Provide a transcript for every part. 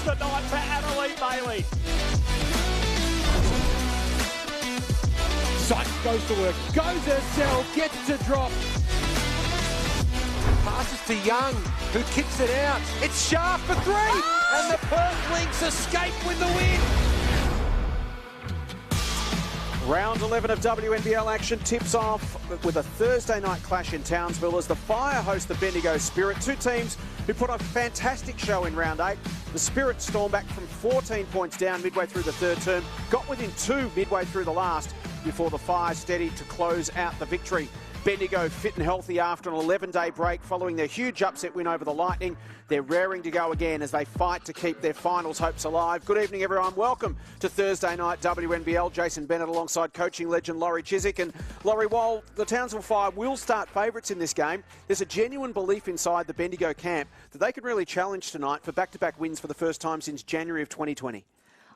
the night for Annalise Bailey. Sykes goes to work, goes herself, gets to drop. Passes to Young, who kicks it out. It's Sharp for three, and the Perth Lynx escape with the win. Round 11 of WNBL action tips off with a Thursday night clash in Townsville as the Fire host the Bendigo Spirit. Two teams who put on a fantastic show in round 8. The Spirit stormed back from 14 points down midway through the third term, got within 2 midway through the last before the Fire steadied to close out the victory. Bendigo fit and healthy after an 11-day break following their huge upset win over the Lightning. They're raring to go again as they fight to keep their finals hopes alive. Good evening, everyone. Welcome to Thursday night WNBL. Jason Bennett alongside coaching legend Laurie Chiswick. And Laurie, while the Townsville Fire will start favourites in this game, there's a genuine belief inside the Bendigo camp that they could really challenge tonight for back-to-back wins for the first time since January of 2020.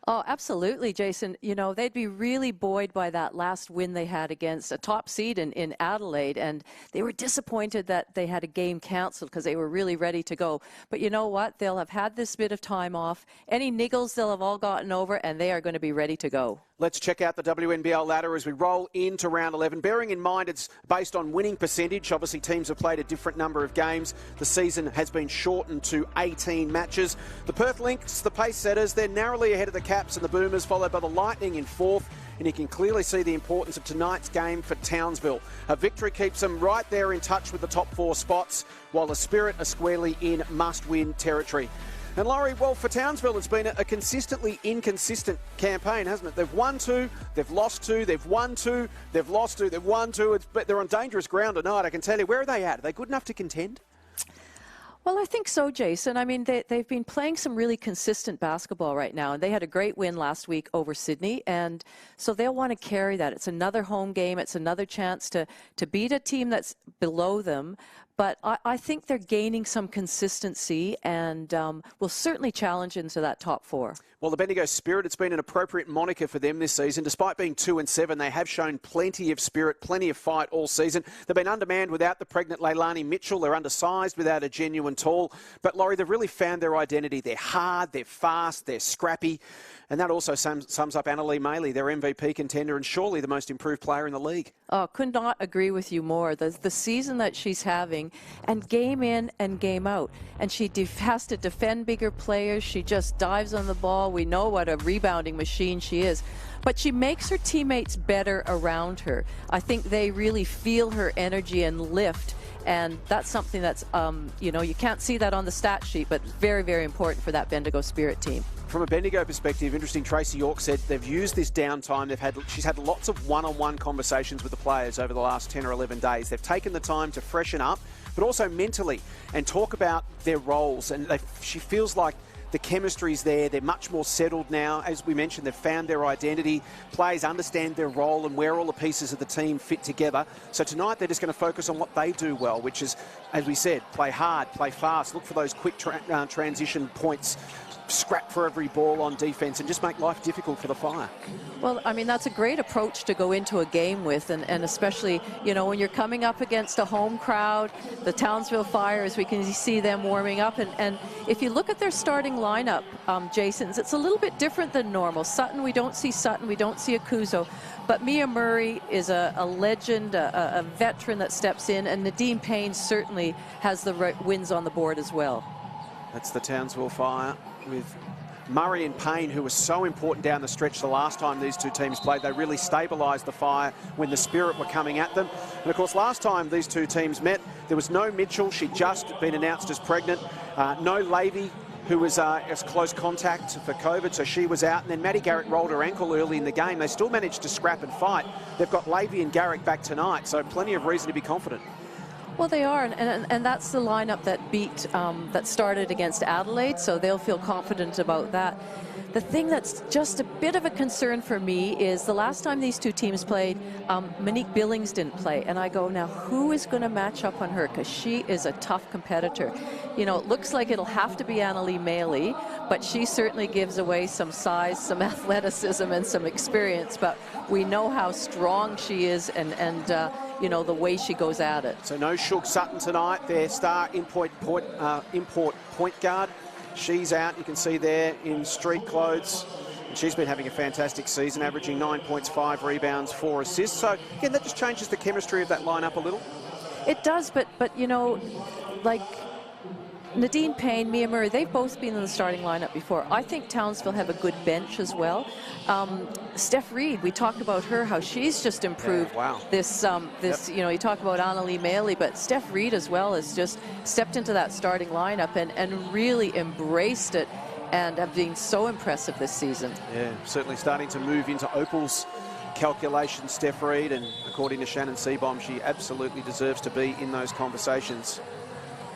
Oh, absolutely, Jason. You know, they'd be really buoyed by that last win they had against a top seed in Adelaide, and they were disappointed that they had a game cancelled because they were really ready to go. But you know what? They'll have had this bit of time off. Any niggles they'll have all gotten over, and they are going to be ready to go. Let's check out the WNBL ladder as we roll into round 11. Bearing in mind it's based on winning percentage. Obviously, teams have played a different number of games. The season has been shortened to 18 matches. The Perth Lynx, the pace setters, they're narrowly ahead of the Caps and the Boomers, followed by the Lightning in 4th. And you can clearly see the importance of tonight's game for Townsville. A victory keeps them right there in touch with the top 4 spots, while the Spirit are squarely in must-win territory. And Laurie, well, for Townsville, it's been a consistently inconsistent campaign, hasn't it? They've won 2, they've lost 2, they've won 2, they've lost 2, they've won 2. But they're on dangerous ground tonight, I can tell you. Where are they at? Are they good enough to contend? Well, I think so, Jason. I mean, they've been playing some really consistent basketball right now, and they had a great win last week over Sydney, and so they'll want to carry that. It's another home game. It's another chance to beat a team that's below them. But I think they're gaining some consistency and will certainly challenge into that top 4. Well, the Bendigo Spirit, it's been an appropriate moniker for them this season. Despite being 2-7, they have shown plenty of spirit, plenty of fight all season. They've been undermanned without the pregnant Leilani Mitchell. They're undersized without a genuine tall. But, Laurie, they've really found their identity. They're hard, they're fast, they're scrappy. And that also sums up Annalise Bailey, their MVP contender and surely the most improved player in the league. Oh, could not agree with you more. The season that she's having, and game in and game out. And she has to defend bigger players. She just dives on the ball. We know what a rebounding machine she is. But she makes her teammates better around her. I think they really feel her energy and lift. And that's something that's, you know, you can't see that on the stat sheet, but very, very important for that Bendigo Spirit team. From a Bendigo perspective, interesting, Tracy York said they've used this downtime. She's had lots of one-on-one conversations with the players over the last 10 or 11 days. They've taken the time to freshen up, but also mentally, and talk about their roles. And she feels like the chemistry's there. They're much more settled now. As we mentioned, they've found their identity. Players understand their role and where all the pieces of the team fit together. So tonight they're just going to focus on what they do well, which is, as we said, play hard, play fast, look for those quick transition points, scrap for every ball on defence and just make life difficult for the Fire. Well, I mean, that's a great approach to go into a game with, and especially, you know, when you're coming up against a home crowd, the Townsville Fire, as we can see them warming up. And if you look at their starting lineup, Jason's, it's a little bit different than normal. Sutton, we don't see Akuzo. But Mia Murray is a legend, a veteran that steps in, and Nadine Payne certainly has the wins on the board as well. That's the Townsville Fire with Murray and Payne, who was so important down the stretch the last time these two teams played. They really stabilised the Fire when the Spirit were coming at them. And of course, last time these two teams met, there was no Mitchell. She'd just been announced as pregnant. No Levy, who was as close contact for COVID, so she was out. And then Maddie Garrett rolled her ankle early in the game. They still managed to scrap and fight. They've got Levy and Garrick back tonight, so plenty of reason to be confident. Well, they are, and that's the lineup that that started against Adelaide, so they'll feel confident about that. The thing that's just a bit of a concern for me is the last time these two teams played, Monique Billings didn't play, and I go, now who is going to match up on her, because she is a tough competitor. You know, it looks like it'll have to be Annalise Bailey, but she certainly gives away some size, some athleticism, and some experience, but we know how strong she is and you know, the way she goes at it. So no Shug Sutton tonight, their star import point guard. She's out, you can see there, in street clothes. And she's been having a fantastic season, averaging 9 points, 5 rebounds, 4 assists. So, again, that just changes the chemistry of that lineup a little. It does, but you know, like Nadine Payne, Mia Murray, they've both been in the starting lineup before. I think Townsville have a good bench as well. Steph Reed, we talked about her, how she's just improved. Yeah, wow. This, you know, you talk about Annalie Maley, but Steph Reed as well has just stepped into that starting lineup and really embraced it and have been so impressive this season. Yeah, certainly starting to move into Opal's calculation, Steph Reed, and according to Shannon Seabohm, she absolutely deserves to be in those conversations.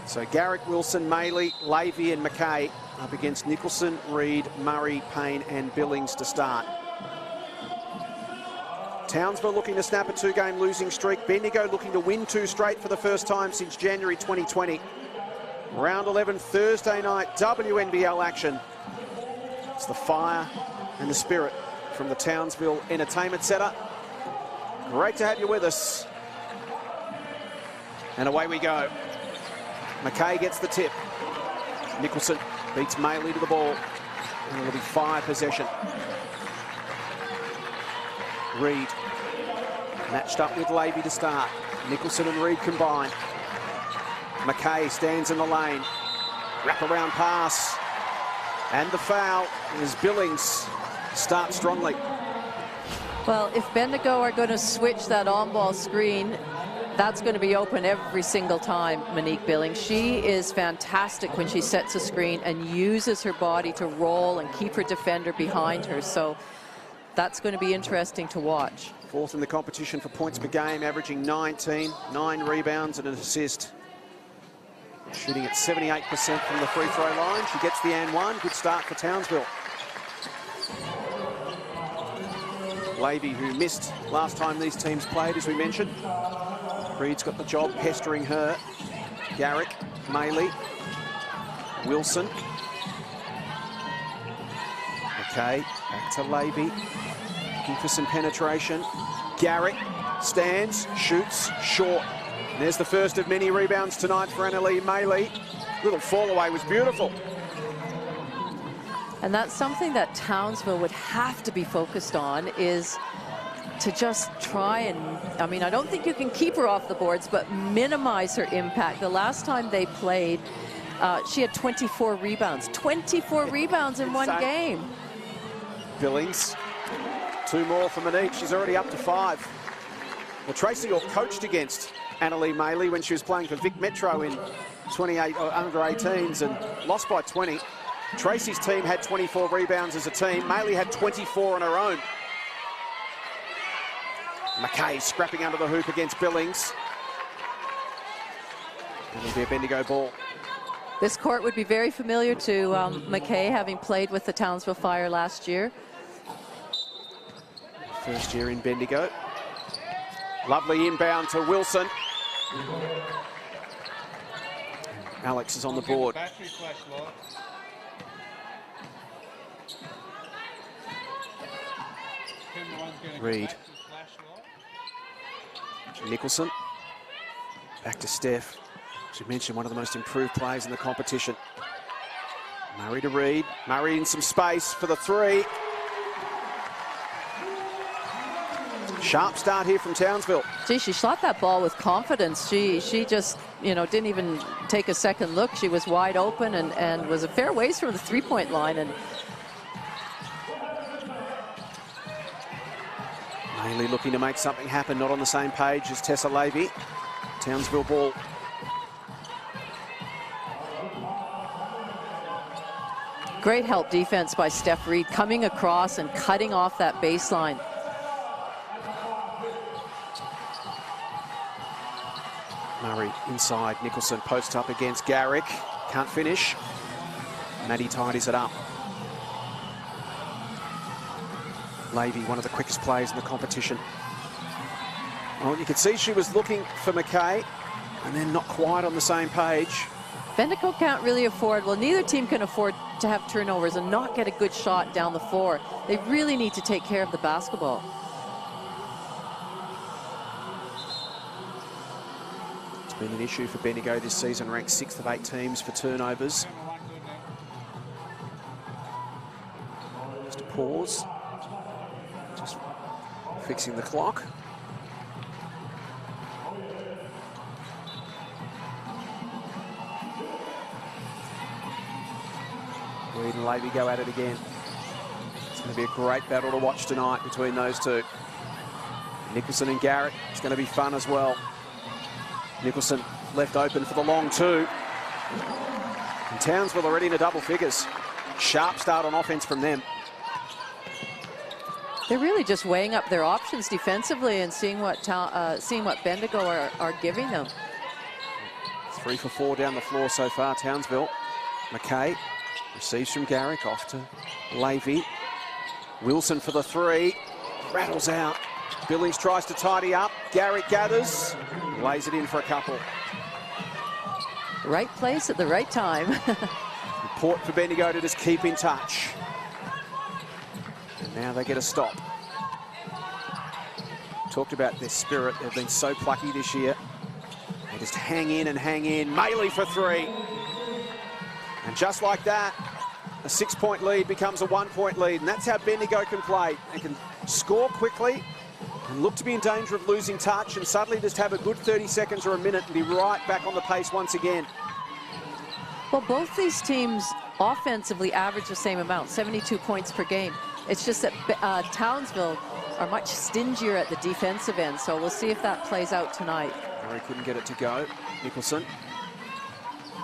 So Garrick, Wilson, Maley, Levy and McKay up against Nicholson, Reed, Murray, Payne and Billings to start. Townsville looking to snap a 2-game losing streak. Bendigo looking to win 2 straight for the first time since January 2020. Round 11 Thursday night WNBL action. It's the fire and the spirit from the Townsville Entertainment Centre. Great to have you with us. And away we go. McKay gets the tip. Nicholson beats Maley to the ball. And it'll be fire possession. Reed matched up with Levy to start. Nicholson and Reed combine. McKay stands in the lane. Wraparound pass. And the foul as Billings starts strongly. Well, if Bendigo are going to switch that on-ball screen, that's going to be open every single time, Monique Billings. She is fantastic when she sets a screen and uses her body to roll and keep her defender behind her. So that's going to be interesting to watch. 4th in the competition for points per game, averaging 19, 9 rebounds and an assist. Shooting at 78% from the free throw line. She gets the and one. Good start for Townsville. Levy, who missed last time these teams played, as we mentioned. Reed's got the job pestering her. Garrick, Maley, Wilson. Okay, back to Levy. Looking for some penetration. Garrick stands, shoots, short. And there's the first of many rebounds tonight for Annalie Maley. Little fall away was beautiful. And that's something that Townsville would have to be focused on, is to just try and, I mean, I don't think you can keep her off the boards, but minimize her impact. The last time they played, she had 24 rebounds. 24 rebounds in one game. Billings, 2 more for Monique. She's already up to 5. Well, Tracy Orr coached against Annalie Maley when she was playing for Vic Metro in 28 under 18s and lost by 20. Tracy's team had 24 rebounds as a team. Maley had 24 on her own. McKay scrapping under the hoop against Billings. It'll be a Bendigo ball. This court would be very familiar to McKay, having played with the Townsville Fire last year. First year in Bendigo. Lovely inbound to Wilson. Alex is on the board. Reed. Nicholson. Back to Steph. As we mentioned, one of the most improved players in the competition. Murray to Reed. Murray in some space for the 3. Sharp start here from Townsville. Gee, she shot that ball with confidence. She just, you know, didn't even take a second look. She was wide open and was a fair ways from the 3-point line. And Maley looking to make something happen, not on the same page as Tessa Levy. Townsville ball. great help defense by Steph Reed, coming across and cutting off that baseline. Murray inside, Nicholson posts up against Garrick, can't finish. Maddie tidies it up. Levy, one of the quickest players in the competition. Well, you could see she was looking for McKay and then not quite on the same page. Bendigo can't really afford, well, neither team can afford to have turnovers and not get a good shot down the floor. They really need to take care of the basketball. It's been an issue for Bendigo this season, ranked 6th of 8 teams for turnovers. pause. Just fixing the clock. Reed and Levy go at it again. It's going to be a great battle to watch tonight between those two. Nicholson and Garrett, it's going to be fun as well. Nicholson left open for the long two. And Townsville already into double figures. Sharp start on offense from them. They're really just weighing up their options defensively and seeing what Bendigo are giving them. 3 for 4 down the floor so far, Townsville. McKay receives from Garrick, off to Levy. Wilson for the three, rattles out. Billings tries to tidy up. Garrick gathers, lays it in for a couple. Right place at the right time. Important for Bendigo to just keep in touch. And now they get a stop. Talked about their spirit. They've been so plucky this year. They just hang in and hang in. Maley for three. And just like that, a 6-point lead becomes a 1-point lead. And that's how Bendigo can play. They can score quickly and look to be in danger of losing touch and suddenly just have a good 30 seconds or a minute and be right back on the pace once again. Well, both these teams offensively average the same amount, 72 points per game. It's just that Townsville are much stingier at the defensive end, so we'll see if that plays out tonight. Murray couldn't get it to go. Nicholson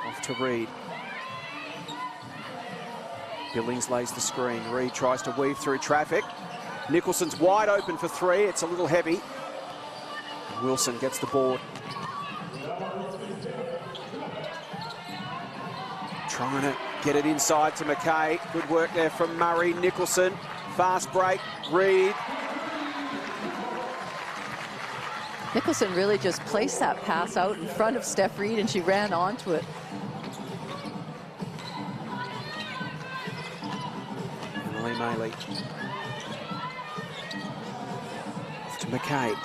off to Reed. Billings lays the screen. Reed tries to weave through traffic. Nicholson's wide open for three. It's a little heavy. And Wilson gets the board. Trying to get it inside to McKay. Good work there from Murray. Nicholson, fast break. Reed. Nicholson really just placed that pass out in front of Steph Reed and she ran onto it. Emily Maley. Off to McKay.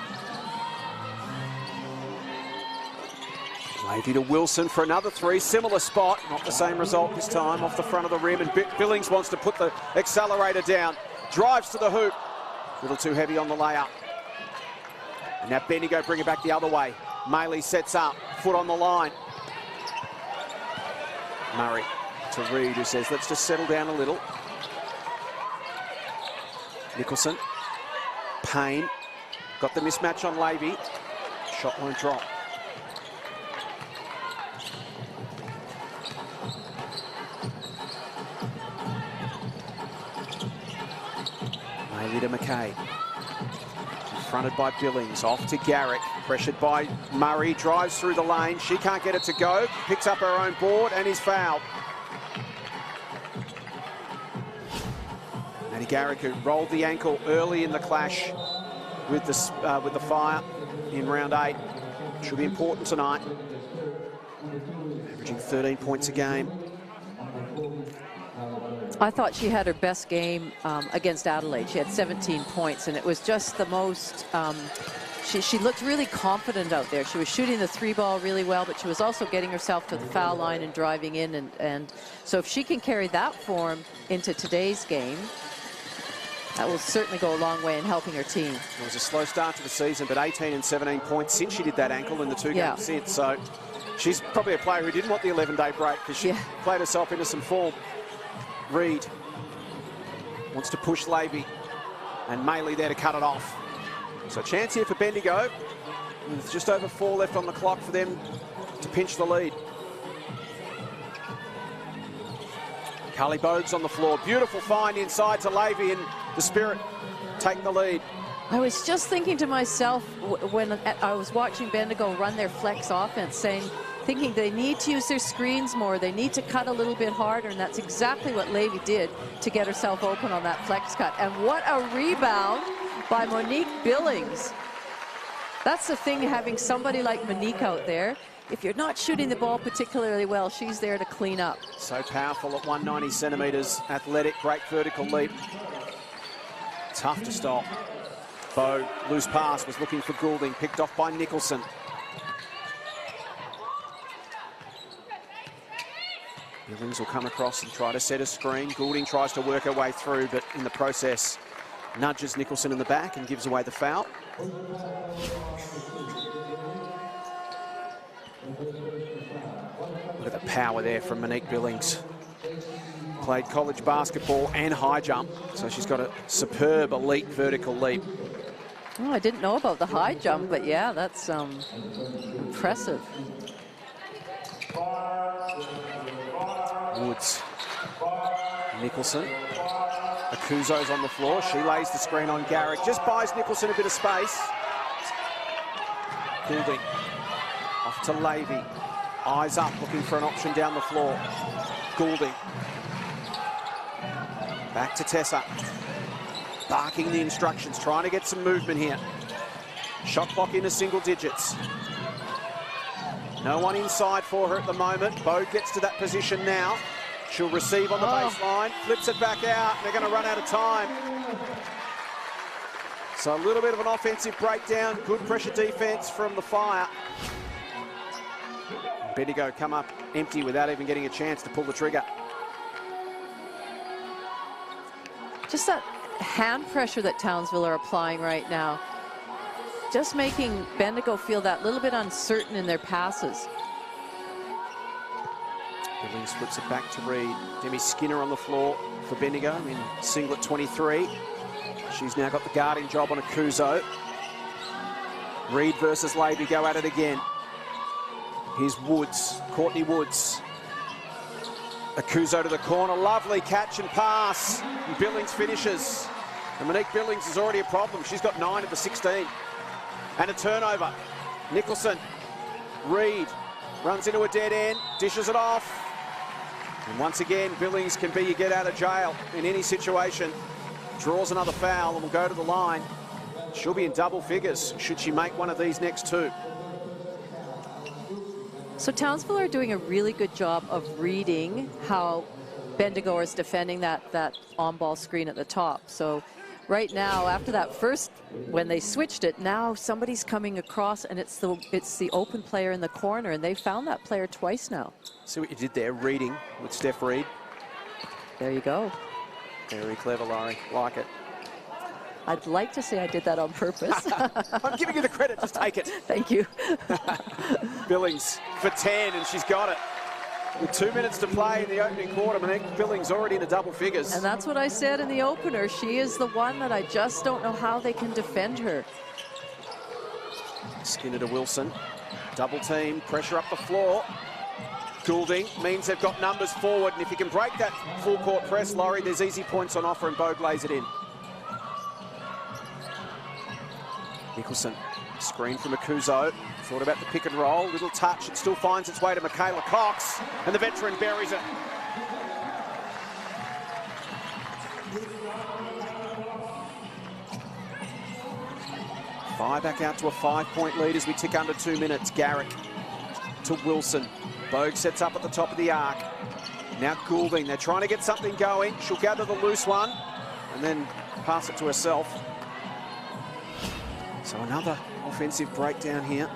Levy to Wilson for another three. Similar spot. Not the same result this time. Off the front of the rim. And Billings wants to put the accelerator down. Drives to the hoop. A little too heavy on the layup. And now Bendigo bring it back the other way. Maley sets up. Foot on the line. Murray to Reed, who says, let's just settle down a little. Nicholson. Payne. Got the mismatch on Levy. Shot won't drop. Maley to McKay. Confronted by Billings. Off to Garrick. Pressured by Murray. Drives through the lane. She can't get it to go. Picks up her own board and is fouled. Maddie Garrick, who rolled the ankle early in the clash with the Fire in round 8. Should be important tonight. Averaging 13 points a game. I thought she had her best game against Adelaide. She had 17 points, and it was just the most... she looked really confident out there. She was shooting the three ball really well, but she was also getting herself to the foul line and driving in. And so if she can carry that form into today's game, that will certainly go a long way in helping her team. It was a slow start to the season, but 18 and 17 points since she did that ankle in the 2 games since. So she's probably a player who didn't want the 11-day break because she played herself into some form. Reed wants to push Levy, and Maley there to cut it off. So chance here for Bendigo, with just over 4 left on the clock for them to pinch the lead. Carly Bogues on the floor. Beautiful find inside to Levy, and the Spirit take the lead. I was just thinking to myself when I was watching Bendigo run their flex offense, thinking they need to use their screens more, they need to cut a little bit harder, and that's exactly what Levy did to get herself open on that flex cut. And what a rebound by Monique Billings. That's the thing, having somebody like Monique out there. If you're not shooting the ball particularly well, she's there to clean up. So powerful at 190 centimetres, athletic, great vertical leap. Tough to stop. Bow, loose pass, was looking for Goulding, picked off by Nicholson. Lynx will come across and try to set a screen. Goulding tries to work her way through, but in the process nudges Nicholson in the back and gives away the foul. Look at the power there from Monique Billings. Played college basketball and high jump, so she's got a superb elite vertical leap. Oh, I didn't know about the high jump, but yeah, that's impressive. Woods. Nicholson. Akuzo's on the floor. She lays the screen on Garrick. Just buys Nicholson a bit of space. Goulding. Off to Levy. Eyes up, looking for an option down the floor. Goulding. Back to Tessa. Barking the instructions, trying to get some movement here. Shot clock into single digits. No one inside for her at the moment. Bogue gets to that position now. She'll receive on the baseline, flips it back out. They're going to run out of time. So a little bit of an offensive breakdown. Good pressure defense from the Fire. Bendigo come up empty without even getting a chance to pull the trigger. Just that hand pressure that Townsville are applying right now. Just making Bendigo feel that little bit uncertain in their passes. Billings flips it back to Reed. Demi Skinner on the floor for Bendigo in singlet 23. She's now got the guarding job on Akuzo. Reed versus Levy go at it again. Here's Woods, Courtney Woods. Akuzo to the corner, lovely catch and pass. And Billings finishes. And Monique Billings is already a problem. She's got 9 of the 16. And a turnover. Nicholson, Reed runs into a dead end, dishes it off. And once again, Billings can be your get out of jail in any situation. Draws another foul and will go to the line. She'll be in double figures should she make one of these next two. So Townsville are doing a really good job of reading how Bendigo is defending that on-ball screen at the top. So right now, after that first, when they switched it, now somebody's coming across and it's the open player in the corner, and they've found that player twice now. See what you did there, reading with Steph Reed. There you go. Very clever, Laurie. Like it. I'd like to say I did that on purpose. I'm giving you the credit, just take it. Thank you. Billings for 10, and she's got it. With 2 minutes to play in the opening quarter, Monique Billings already into double figures. And that's what I said in the opener. She is the one that I just don't know how they can defend her. Skinner to Wilson. Double team, pressure up the floor. Goulding means they've got numbers forward, and if you can break that full court press, Laurie, there's easy points on offer, and Bogue lays it in. Nicholson, screen from Akuzo. Thought about the pick and roll, little touch. It still finds its way to Michaela Cox, and the veteran buries it. Fire back out to a 5-point lead as we tick under 2 minutes. Garrick to Wilson. Bogue sets up at the top of the arc. Now Goulding, they're trying to get something going. She'll gather the loose one and then pass it to herself. So another offensive breakdown here.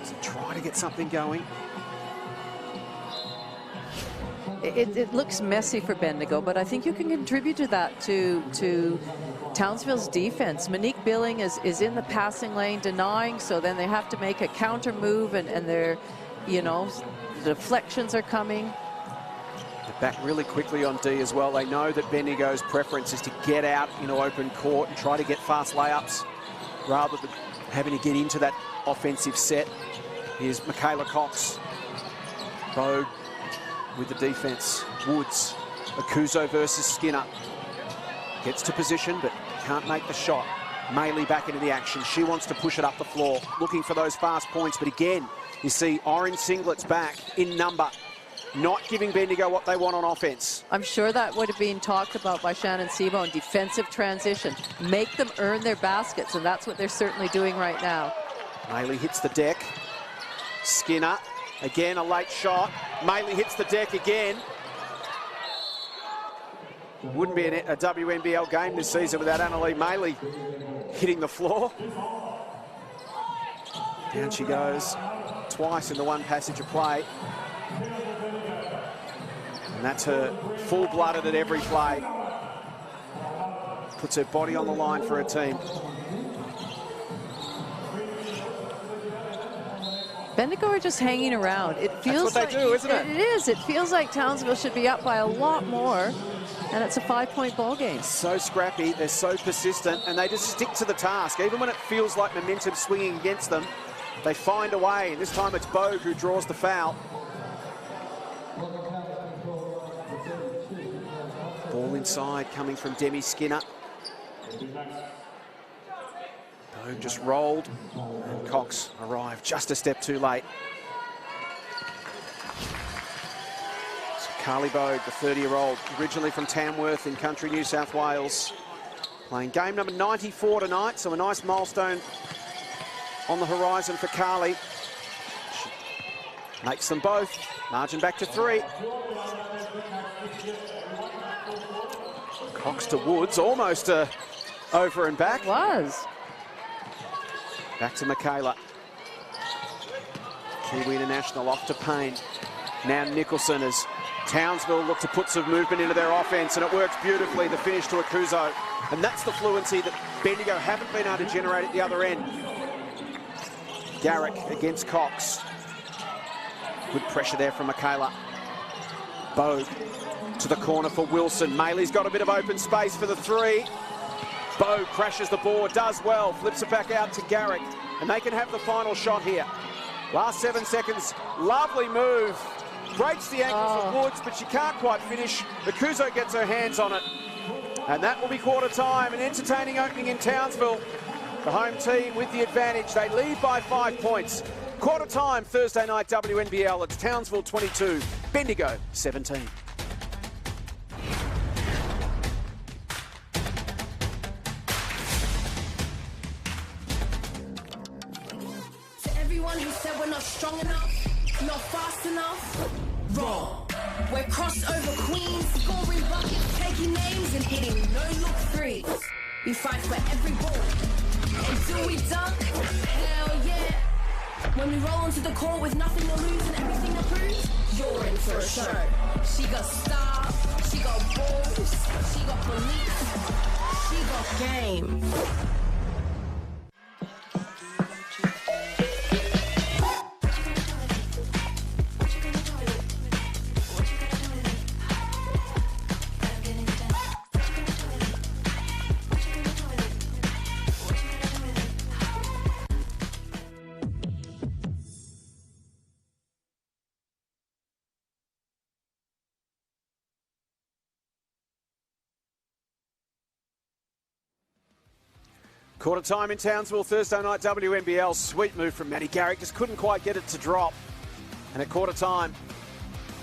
So try to get something going. It looks messy for Bendigo, but I think you can contribute to that to Townsville's defense. Monique Billing is in the passing lane denying, so then they have to make a counter move, and they're, you know, the deflections are coming. They're back really quickly on D as well. They know that Bendigo's preference is to get out into open court and try to get fast layups rather than having to get into that offensive set. Here's Michaela Cox. Bogue with the defense. Woods. Akuzo versus Skinner. Gets to position, but can't make the shot. Maley back into the action. She wants to push it up the floor, looking for those fast points. But again, you see orange singlets back in number, not giving Bendigo what they want on offense. I'm sure that would have been talked about by Shannon Sebo in defensive transition. Make them earn their baskets, and that's what they're certainly doing right now. Maley hits the deck. Skinner, again a late shot. Maley hits the deck again. Wouldn't be a WNBL game this season without Annalee Maley hitting the floor. Down she goes twice in the one passage of play. And that's her full-blooded at every play. Puts her body on the line for her team. Bendigo are just hanging around. It feels That's what they do, isn't it? It is. It feels like Townsville should be up by a lot more, and it's a 5-point ball game. So scrappy, they're so persistent, and they just stick to the task. Even when it feels like momentum's swinging against them, they find a way. And this time it's Bogue who draws the foul. Ball inside coming from Demi Skinner. Bogue just rolled, and Cox arrived just a step too late. So Carly Bogue, the 30-year-old, originally from Tamworth in country New South Wales, playing game number 94 tonight, so a nice milestone on the horizon for Carly. She makes them both. Margin back to 3. Cox to Woods, almost over and back. It was. Back to Michaela. Kiwi International off to Payne. Now Nicholson as Townsville look to put some movement into their offense, and it works beautifully, the finish to Akuzo. And that's the fluency that Bendigo haven't been able to generate at the other end. Garrick against Cox. Good pressure there from Michaela. Bogue to the corner for Wilson. Maley's got a bit of open space for the 3. Bogue crashes the board, does well, flips it back out to Garrick, and they can have the final shot here. Last 7 seconds, lovely move. Breaks the ankles of Woods, but she can't quite finish. Akuzo gets her hands on it. And that will be quarter time. An entertaining opening in Townsville. The home team with the advantage. They lead by 5 points. Quarter time, Thursday night WNBL. It's Townsville 22, Bendigo 17. Everyone who said we're not strong enough, not fast enough, wrong. We're crossover queens, scoring buckets, taking names and hitting no-look threes. We fight for every ball. Until we dunk, hell yeah. When we roll onto the court with nothing to lose and everything to prove, you're in for a show. She got style, she got balls, she got belief, she got game. Quarter time in Townsville, Thursday night WNBL. Sweet move from Maddie Garrick, just couldn't quite get it to drop. And at quarter time,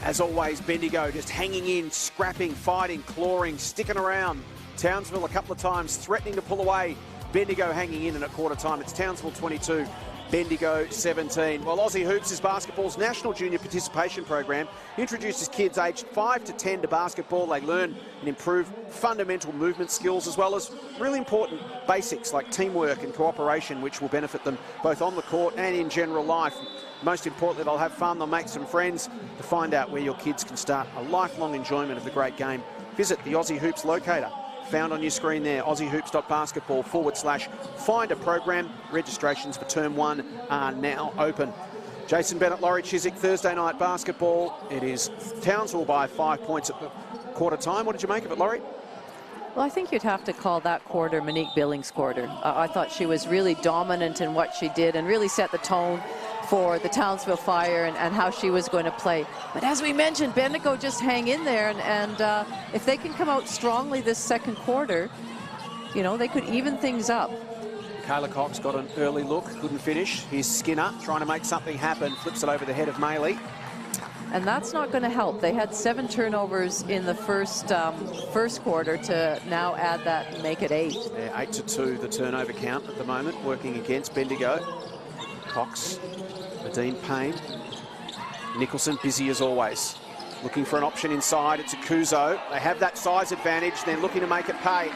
as always, Bendigo just hanging in, scrapping, fighting, clawing, sticking around. Townsville a couple of times threatening to pull away. Bendigo hanging in, and at quarter time, it's Townsville 22, Bendigo 17. Well, Aussie Hoops is basketball's national junior participation program. Introduces kids aged 5 to 10 to basketball. They learn and improve fundamental movement skills, as well as really important basics like teamwork and cooperation, which will benefit them both on the court and in general life. Most importantly, they'll have fun, they'll make some friends. To find out where your kids can start a lifelong enjoyment of the great game, visit the Aussie Hoops locator, found on your screen there, aussiehoops.basketball/find a program. Registrations for term 1 are now open. Jason Bennett, Laurie Chiswick, Thursday night basketball. It is Townsville by 5 points at the quarter time. What did you make of it, Laurie? Well, I think you'd have to call that quarter Monique Billings' quarter. I thought she was really dominant in what she did and really set the tone for the Townsville Fire and how she was going to play. But as we mentioned, Bendigo just hang in there, and if they can come out strongly this second quarter, you know, they could even things up. Kayla Cox got an early look, couldn't finish. Here's Skinner trying to make something happen, flips it over the head of Maley. And that's not going to help. They had 7 turnovers in the first quarter to now add that and make it 8. Yeah, 8 to 2, the turnover count at the moment, working against Bendigo. Cox, Nadine Payne, Nicholson busy as always. Looking for an option inside, it's Akuzo. They have that size advantage, they're looking to make it pay.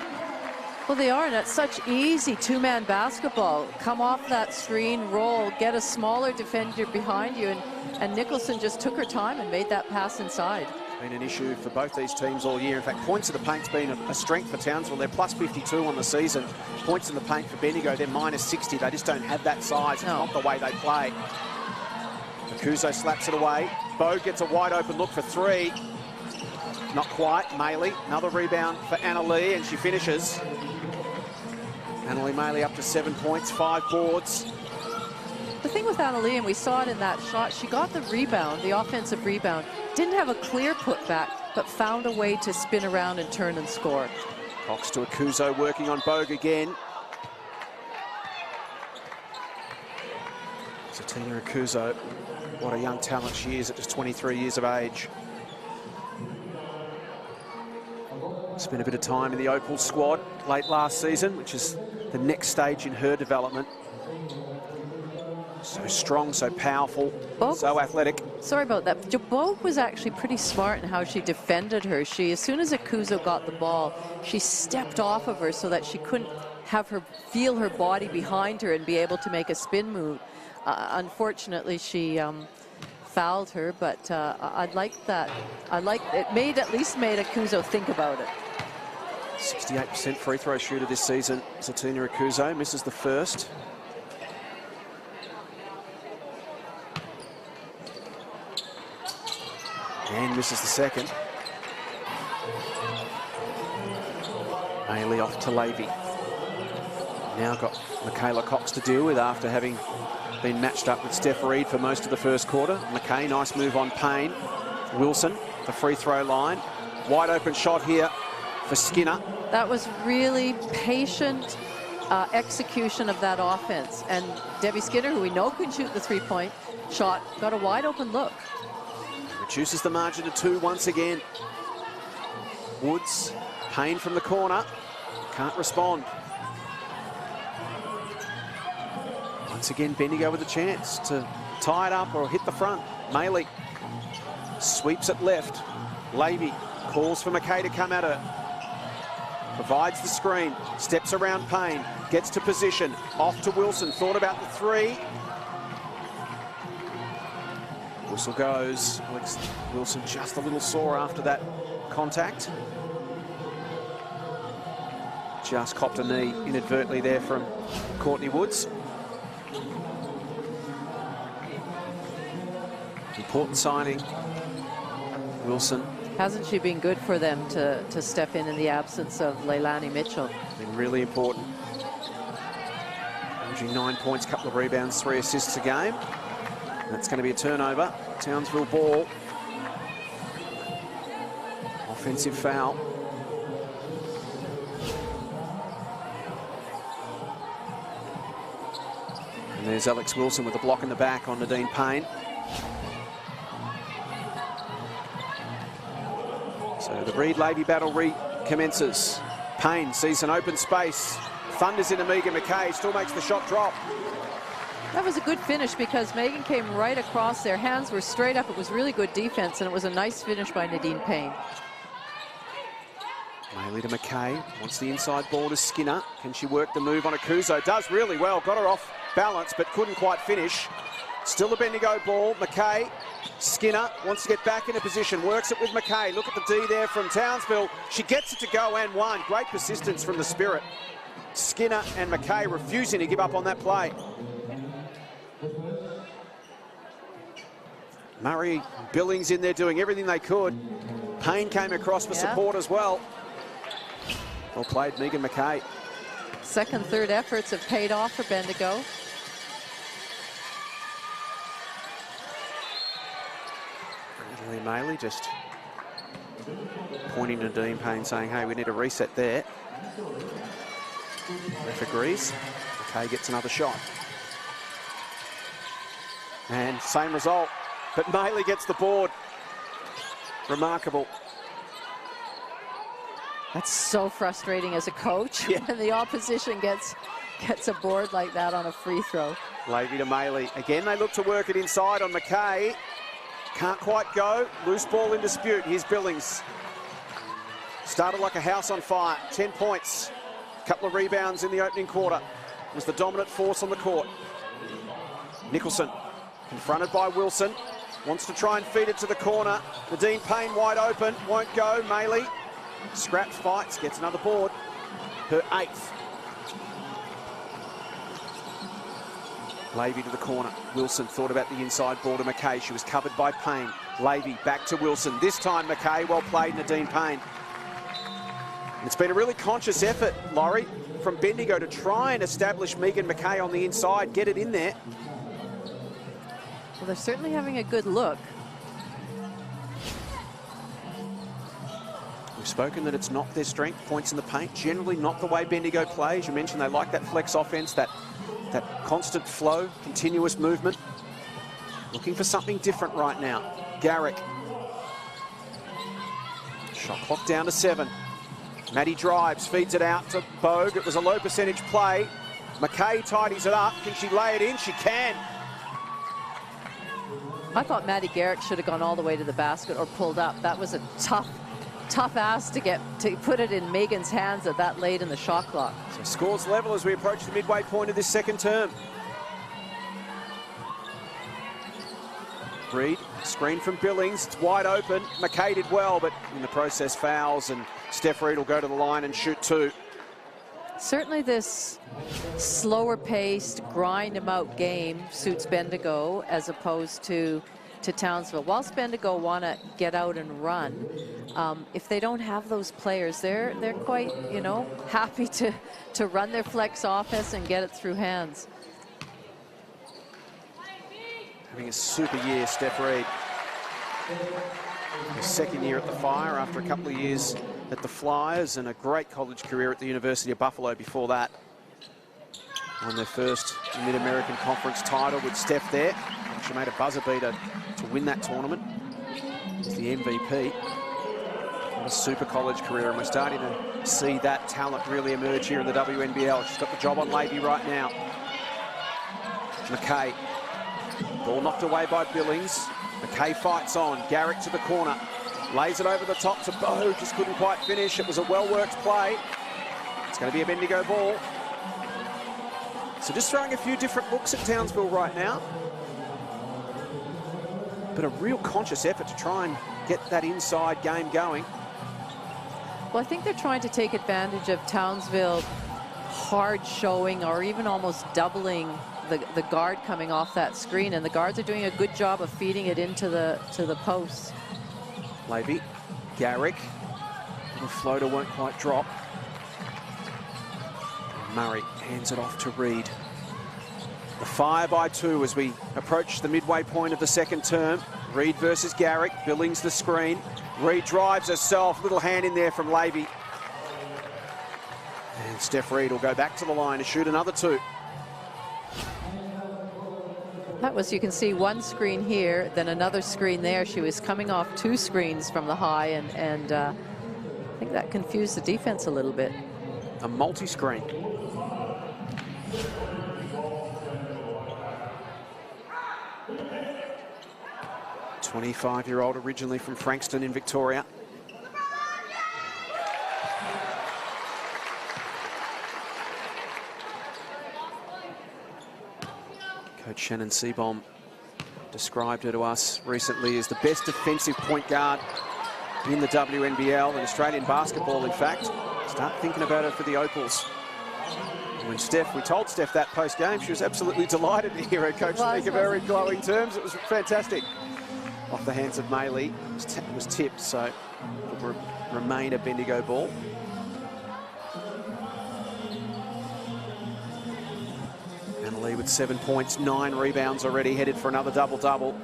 Well, they are, and it's such easy two-man basketball. Come off that screen, roll, get a smaller defender behind you, and Nicholson just took her time and made that pass inside. been an issue for both these teams all year. In fact, points in the paint's been a strength for Townsville. They're plus 52 on the season. Points in the paint for Bendigo, they're minus 60. They just don't have that size. It's not the way they play. Kuzo slaps it away. Bo gets a wide open look for three. Not quite. Maley, another rebound for Anna Lee, and she finishes. Anna Lee Maley up to 7 points, 5 boards. The thing with Anna Lee, and we saw it in that shot, she got the rebound, the offensive rebound, didn't have a clear putback, but found a way to spin around and turn and score. Cox to Akuzo, working on Bogue again. So Tina Akuzo, what a young talent she is at just 23 years of age. Spent a bit of time in the Opal squad late last season, which is the next stage in her development. So strong, so powerful, so athletic. Sorry about that. Bogue was actually pretty smart in how she defended her. As soon as Akuzo got the ball, she stepped off of her so that she couldn't have her feel her body behind her and be able to make a spin move. Unfortunately, she fouled her, but I like that. It at least made Akuzo think about it. 68% free throw shooter this season. Zatina Akuzo misses the first. And misses the second. Maley off to Levy. Now got Michaela Cox to deal with after having been matched up with Steph Reed for most of the first quarter. McKay, nice move on Payne. Wilson, the free throw line. Wide open shot here for Skinner. That was really patient execution of that offense. And Debbie Skinner, who we know can shoot the three-point shot, got a wide open look. Reduces the margin to 2 once again. Woods, Payne from the corner. Can't respond. Once again, Bendigo with a chance to tie it up or hit the front. Maley sweeps it left. Levy calls for McKay to come at her. Provides the screen, steps around Payne, gets to position, off to Wilson, thought about the three. Whistle goes. Alex Wilson just a little sore after that contact. Just copped a knee inadvertently there from Courtney Woods. Important signing. Wilson. Hasn't she been good for them to step in the absence of Leilani Mitchell? Been really important. Averaging 9 points, couple of rebounds, 3 assists a game. That's going to be a turnover. Townsville ball. Offensive foul. And there's Alex Wilson with a block in the back on Nadine Payne. So the Reed-Levy battle recommences. Payne sees an open space. Thunders into Megan McKay, still makes the shot drop. That was a good finish because Megan came right across there. Hands were straight up. It was really good defense, and it was a nice finish by Nadine Payne. Maley to McKay. Wants the inside ball to Skinner. Can she work the move on Akuzo? Does really well. Got her off balance, but couldn't quite finish. Still a Bendigo ball. McKay. Skinner wants to get back into position. Works it with McKay. Look at the D there from Townsville. She gets it to go and one. Great persistence from the Spirit. Skinner and McKay refusing to give up on that play. Murray, Billings in there doing everything they could. Payne came across for support as well. Well played, Megan McKay. Second, third efforts have paid off for Bendigo. Maley just pointing to Dean Payne saying, hey, we need a reset there. Ref agrees. McKay gets another shot. And same result. But Maley gets the board. Remarkable. That's so frustrating as a coach when the opposition gets a board like that on a free throw. Levy to Maley. Again, they look to work it inside on McKay. Can't quite go. Loose ball in dispute. Here's Billings. Started like a house on fire. 10 points. Couple of rebounds in the opening quarter. Was the dominant force on the court. Nicholson confronted by Wilson. Wants to try and feed it to the corner. Nadine Payne wide open, won't go. Maley scraps, fights, gets another board. Her 8th. Lavey to the corner. Wilson thought about the inside ball to McKay. She was covered by Payne. Lavey back to Wilson. This time McKay, well played, Nadine Payne. It's been a really conscious effort, Laurie, from Bendigo to try and establish Megan McKay on the inside, get it in there. Well, they're certainly having a good look. We've spoken that it's not their strength, points in the paint. Generally not the way Bendigo plays. You mentioned they like that flex offense, that constant flow, continuous movement. Looking for something different right now. Garrick. Shot clock down to 7. Maddie drives, feeds it out to Bogue. It was a low percentage play. McKay tidies it up. Can she lay it in? She can. I thought Maddie Garrick should have gone all the way to the basket or pulled up. That was a tough ask to put it in Megan's hands at that late in the shot clock. So scores level as we approach the midway point of this second term. Reed, screen from Billings, it's wide open. McKay did well, but in the process fouls, and Steph Reed will go to the line and shoot 2. Certainly this slower paced, grind them out game suits Bendigo as opposed to Townsville. Whilst Bendigo want to get out and run, if they don't have those players, they're quite, you know, happy to run their flex offense and get it through hands. Having a super year, Steph Reed. Her second year at the Fire after a couple of years at the Flyers, and a great college career at the University of Buffalo before that. Won their first Mid-American Conference title with Steph there. She made a buzzer beater to win that tournament. As the MVP. What a super college career, and we're starting to see that talent really emerge here in the WNBL. She's got the job on Lavey right now. McKay. Ball knocked away by Billings. McKay fights on. Garrick to the corner. Lays it over the top to Bo. Just couldn't quite finish. It was a well-worked play. It's going to be a Bendigo ball. So just throwing a few different looks at Townsville right now. But a real conscious effort to try and get that inside game going. Well, I think they're trying to take advantage of Townsville hard showing, or even almost doubling the guard coming off that screen, and the guards are doing a good job of feeding it into the posts. Lavey, Garrick, the floater won't quite drop. Murray hands it off to Reed. The Fire by 2 as we approach the midway point of the second term. Reed versus Garrick, Billings the screen. Reed drives herself, little hand in there from Lavey. And Steph Reed will go back to the line to shoot another 2. That was, you can see one screen here, then another screen there. She was coming off 2 screens from the high, and I think that confused the defense a little bit. A multi-screen. A 25-year-old originally from Frankston in Victoria. Coach Shannon Seabohm described her to us recently as the best defensive point guard in the WNBL and Australian basketball, in fact. Start thinking about her for the Opals. When we told Steph that post-game, she was absolutely delighted to hear her coach speak of her in glowing terms. It was fantastic. Off the hands of Maley, it was tipped, so it will remain a Bendigo ball. Lee with 7 points, 9 rebounds already, headed for another double-double.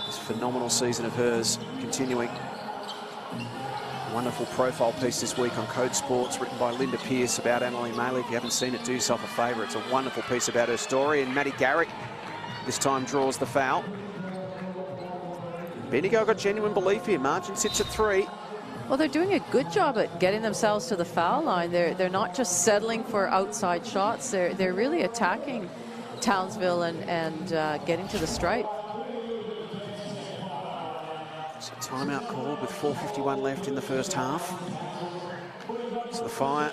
This phenomenal season of hers continuing. Wonderful profile piece this week on Code Sports, written by Linda Pearce about Annalee Maley. If you haven't seen it, do yourself a favour. It's a wonderful piece about her story. And Maddie Garrick this time draws the foul. Bendigo got genuine belief here. Margin sits at 3. Well, they're doing a good job at getting themselves to the foul line. They're not just settling for outside shots. They're really attacking Townsville and getting to the stripe. So timeout called with 4:51 left in the first half. So the Fire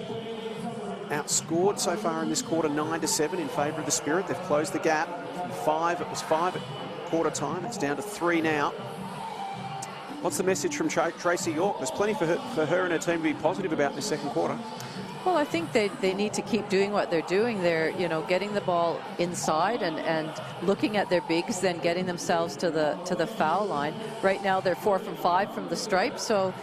outscored so far in this quarter 9-7 in favour of the Spirit. They've closed the gap from 5. It was 5 at quarter time. It's down to 3 now. What's the message from Tracy York? There's plenty for her and her team to be positive about in the second quarter. Well, I think they need to keep doing what they're doing. They're, you know, getting the ball inside and looking at their bigs, then getting themselves to the foul line. Right now they're 4 from 5 from the stripe, so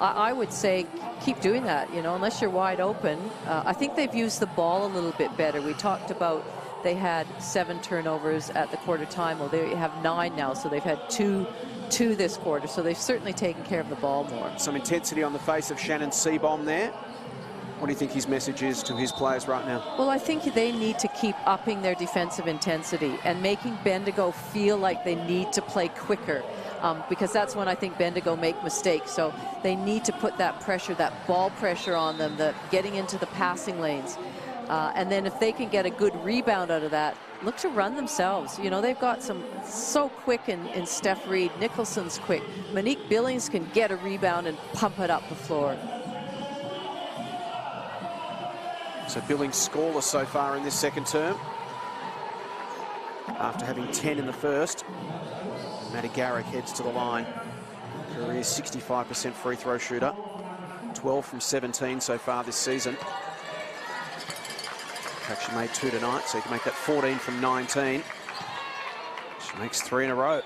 I would say keep doing that, you know, unless you're wide open. I think they've used the ball a little bit better. We talked about they had 7 turnovers at the quarter time. Well, they have 9 now, so they've had two this quarter, so they've certainly taken care of the ball more. Some intensity on the face of Shannon Seabohm there. What do you think his message is to his players right now? Well, I think they need to keep upping their defensive intensity and making Bendigo feel like they need to play quicker, because that's when I think Bendigo make mistakes. So they need to put that pressure, that ball pressure on them, the getting into the passing lanes. And then if they can get a good rebound out of that, look to run themselves. You know, they've got some so quick in Steph Reed. Nicholson's quick. Monique Billings can get a rebound and pump it up the floor. So Billings scoreless so far in this second term, after having 10 in the first. Maddie Garrick heads to the line. Career 65% free throw shooter. 12 from 17 so far this season. In fact, she made 2 tonight, so you can make that 14 from 19. She makes 3 in a row.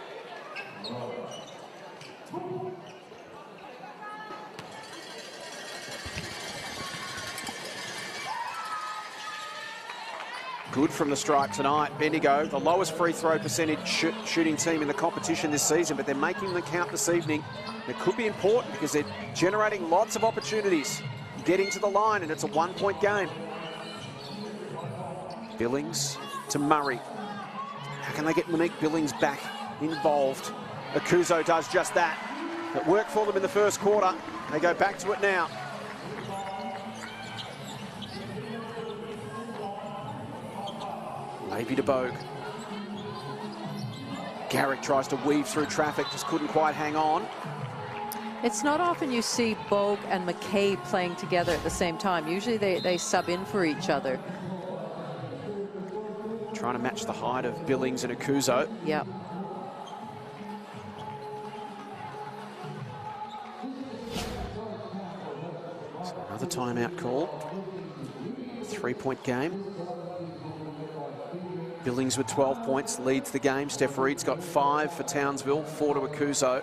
Good from the stripe tonight. Bendigo, the lowest free throw percentage shooting team in the competition this season, but they're making them count this evening. It could be important because they're generating lots of opportunities, getting to the line, and it's a 1-point game. Billings to Murray. How can they get Monique Billings back involved? Akuzo does just that. It worked for them in the first quarter. They go back to it now. Levy to Bogue. Garrick tries to weave through traffic, just couldn't quite hang on. It's not often you see Bogue and McKay playing together at the same time. Usually they sub in for each other. Trying to match the height of Billings and Akuzo. Yep. So another timeout call. 3-point game. Billings with 12 points leads the game. Steph Reed's got 5 for Townsville, 4 to Akuzo,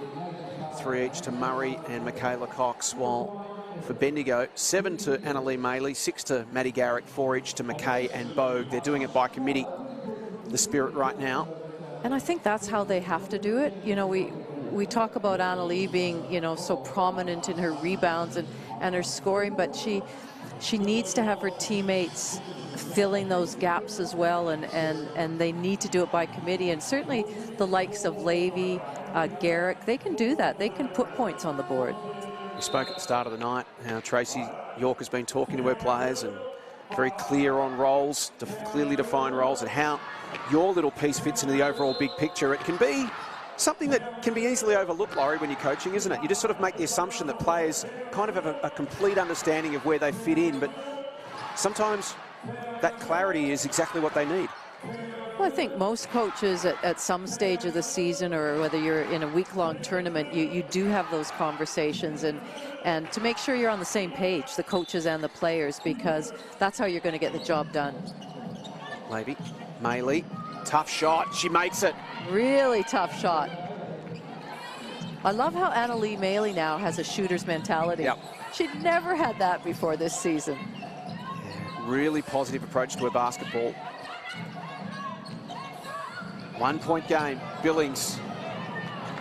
3 each to Murray and Michaela Cox, while for Bendigo, 7 to Annalee Maley, 6 to Maddie Garrick, 4 each to McKay and Bogue. They're doing it by committee, the Spirit right now. And I think that's how they have to do it. You know, we talk about Annalee being, you know, so prominent in her rebounds and her scoring, but she needs to have her teammates filling those gaps as well, and they need to do it by committee. And certainly the likes of Levy, Garrick, they can do that. They can put points on the board. We spoke at the start of the night how Tracy York has been talking to her players and very clear on roles, clearly defined roles, and how your little piece fits into the overall big picture. It can be something that can be easily overlooked, Laurie, when you're coaching, isn't it? You just sort of make the assumption that players kind of have a complete understanding of where they fit in, but sometimes that clarity is exactly what they need. Well, I think most coaches at some stage of the season, or whether you're in a week-long tournament, you do have those conversations and to make sure you're on the same page, the coaches and the players, because that's how you're going to get the job done. Levy, Maley, tough shot, she makes it. Really tough shot. I love how Annalee Maley now has a shooter's mentality. Yep. She'd never had that before this season. Really positive approach to her basketball. 1-point game. Billings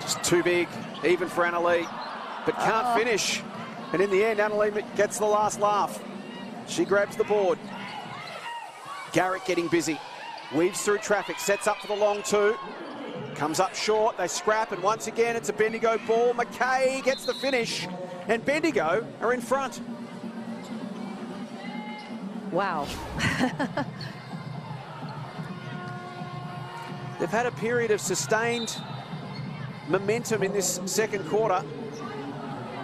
just too big, even for Annalee, but can't finish. And in the end, Annalee gets the last laugh. She grabs the board. Garrick getting busy. Weaves through traffic, sets up for the long 2. Comes up short, they scrap, and once again it's a Bendigo ball. McKay gets the finish, and Bendigo are in front. Wow. They've had a period of sustained momentum in this second quarter,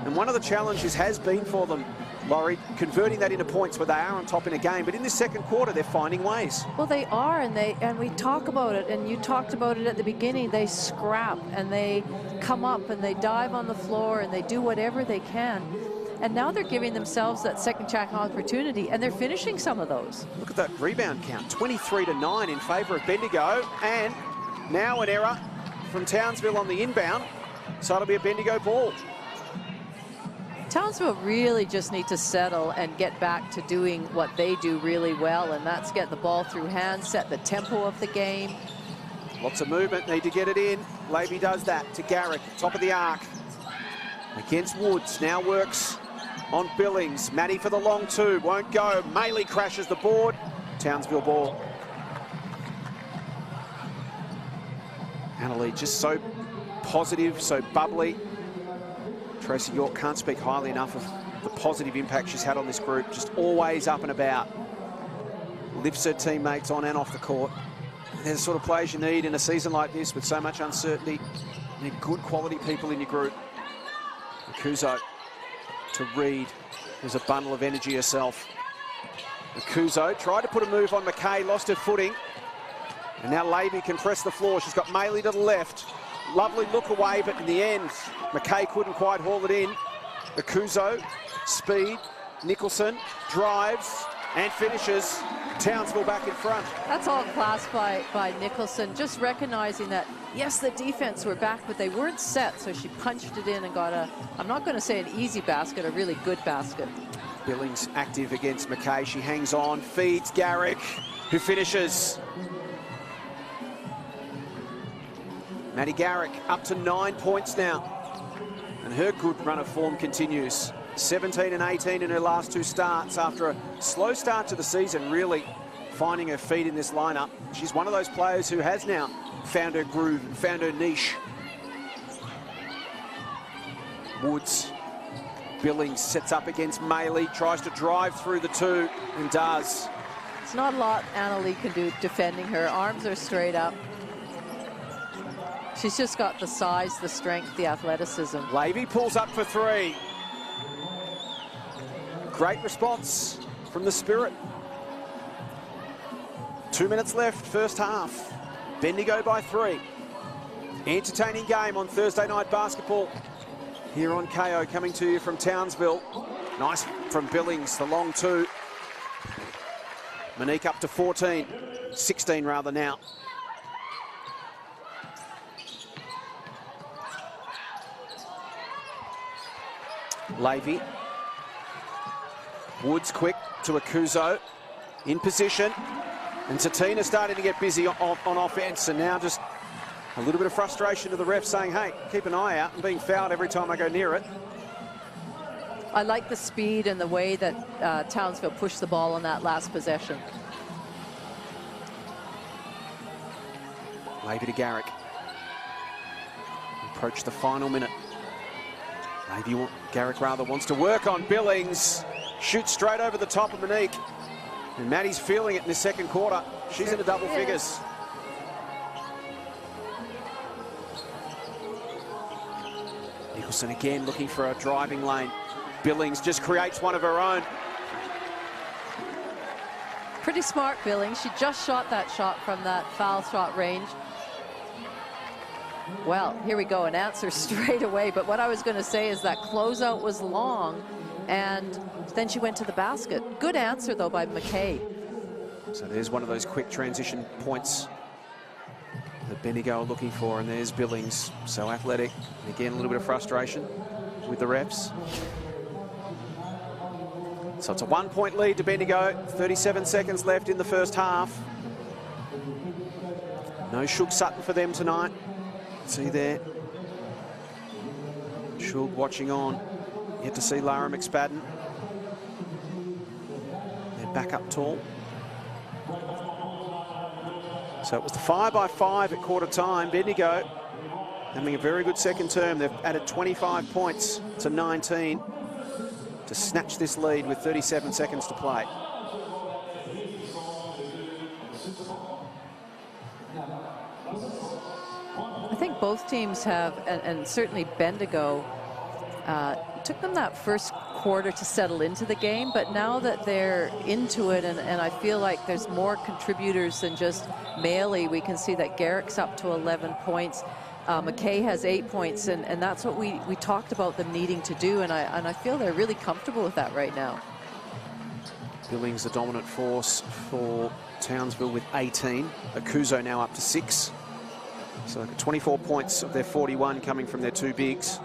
and one of the challenges has been for them Laurie, converting that into points where they are on top in a game, but in this second quarter, they're finding ways. Well, they are, and we talk about it, and you talked about it at the beginning. They scrap, and they come up, and they dive on the floor, and they do whatever they can. And now they're giving themselves that second check opportunity, and they're finishing some of those. Look at that rebound count, 23-9 in favour of Bendigo, and now an error from Townsville on the inbound, so it'll be a Bendigo ball. Townsville really just need to settle and get back to doing what they do really well, and that's get the ball through hands, set the tempo of the game. Lots of movement, need to get it in. Levy does that to Garrick, top of the arc. Against Woods, now works on Billings. Maddie for the long two, won't go. Maley crashes the board. Townsville ball. Annalee just so positive, so bubbly. Tracy York can't speak highly enough of the positive impact she's had on this group. Just always up and about. Lifts her teammates on and off the court. They're the sort of players you need in a season like this with so much uncertainty. You need good quality people in your group. Kuzo to Reed, who's a bundle of energy herself. Kuzo tried to put a move on McKay, lost her footing. And now Levy can press the floor. She's got Maley to the left. Lovely look away, but in the end, McKay couldn't quite haul it in. Kuzo, speed, Nicholson, drives and finishes. Townsville back in front. That's all class by Nicholson, just recognizing that, yes, the defense were back, but they weren't set, so she punched it in and got a, I'm not going to say an easy basket, a really good basket. Billings active against McKay. She hangs on, feeds Garrick, who finishes. Maddie Garrick up to 9 points now, and her good run of form continues. 17 and 18 in her last two starts after a slow start to the season, really finding her feet in this lineup. She's one of those players who has now found her groove, found her niche. Woods. Billings sets up against Maley, tries to drive through the two and does. It's not a lot Annalee can do defending her. Arms are straight up. She's just got the size, the strength, the athleticism. Levy pulls up for three. Great response from the Spirit. 2 minutes left, first half. Bendigo by 3. Entertaining game on Thursday night basketball here on KO, coming to you from Townsville. Nice from Billings, the long two. Monique up to 14, 16 rather now. Levy. Woods quick to Kuzo, in position, and Tatina starting to get busy on offense, and now just a little bit of frustration to the ref saying, hey, keep an eye out. I'm being fouled every time I go near it. I like the speed and the way that Townsville pushed the ball on that last possession. Levy to Garrick. Approach the final minute. Garrick rather wants to work on Billings. Shoots straight over the top of Monique. And Maddie's feeling it in the second quarter. She's into double figures. Nicholson again looking for a driving lane. Billings just creates one of her own. Pretty smart, Billings. She just shot that shot from that foul shot range. Well, here we go, an answer straight away. But what I was going to say is that closeout was long, and then she went to the basket. Good answer, though, by McKay. So there's one of those quick transition points that Bendigo are looking for, and there's Billings, so athletic. And again, a little bit of frustration with the refs. So it's a 1 point lead to Bendigo, 37 seconds left in the first half. No Shug Sutton for them tonight. See there. Shug watching on. Yet to see Lara McSpadden. They're back up tall. So it was the 5-by-5 at quarter time. Bendigo having a very good second term. They've added 25 points to 19 to snatch this lead with 37 seconds to play. I think both teams have, and certainly Bendigo, took them that first quarter to settle into the game, but now that they're into it, and I feel like there's more contributors than just Maley. We can see that Garrick's up to 11 points. McKay has 8 points, and that's what we talked about them needing to do, and I feel they're really comfortable with that right now. Billings the dominant force for Townsville with 18. Akuzo now up to 6. So 24 points of their 41 coming from their two bigs.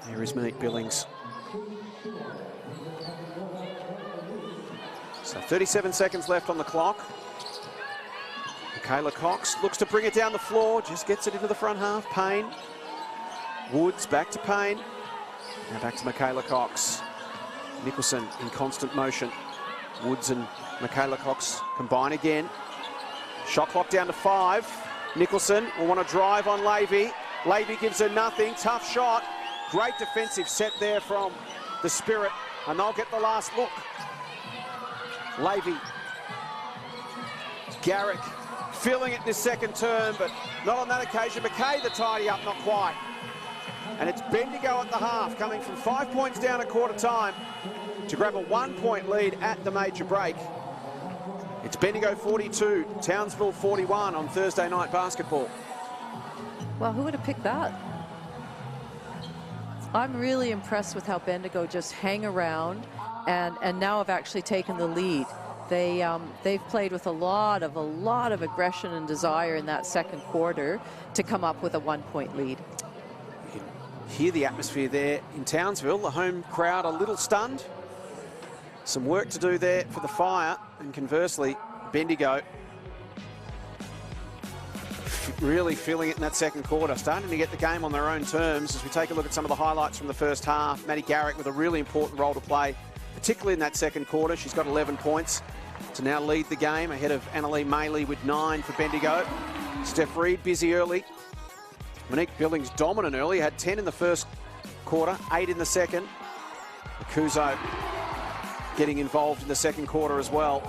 Here is Monique Billings. So 37 seconds left on the clock. Michaela Cox looks to bring it down the floor, just gets it into the front half. Payne. Woods back to Payne. Now back to Michaela Cox. Nicholson in constant motion. Woods and Michaela Cox combine again. Shot clock down to 5. Nicholson will want to drive on Levy. Levy gives her nothing. Tough shot. Great defensive set there from the Spirit, and they'll get the last look. Levy. Garrick feeling it this second term, but not on that occasion. McKay the tidy up, not quite. And it's Bendigo at the half, coming from 5 points down at quarter time to grab a 1-point lead at the major break. It's Bendigo 42, Townsville 41 on Thursday night basketball. Well, who would have picked that? I'm really impressed with how Bendigo just hang around and now have actually taken the lead. They've played with a lot of aggression and desire in that second quarter to come up with a 1-point lead. You can hear the atmosphere there in Townsville. The home crowd a little stunned. Some work to do there for the Fire, and conversely, Bendigo really feeling it in that second quarter, starting to get the game on their own terms. As we take a look at some of the highlights from the first half, Maddie Garrick with a really important role to play, particularly in that second quarter. She's got 11 points to now lead the game ahead of Annalee Maley with 9 for Bendigo. Steph Reed busy early. Monique Billings dominant early, had 10 in the first quarter, 8 in the second. Akuzo getting involved in the second quarter as well.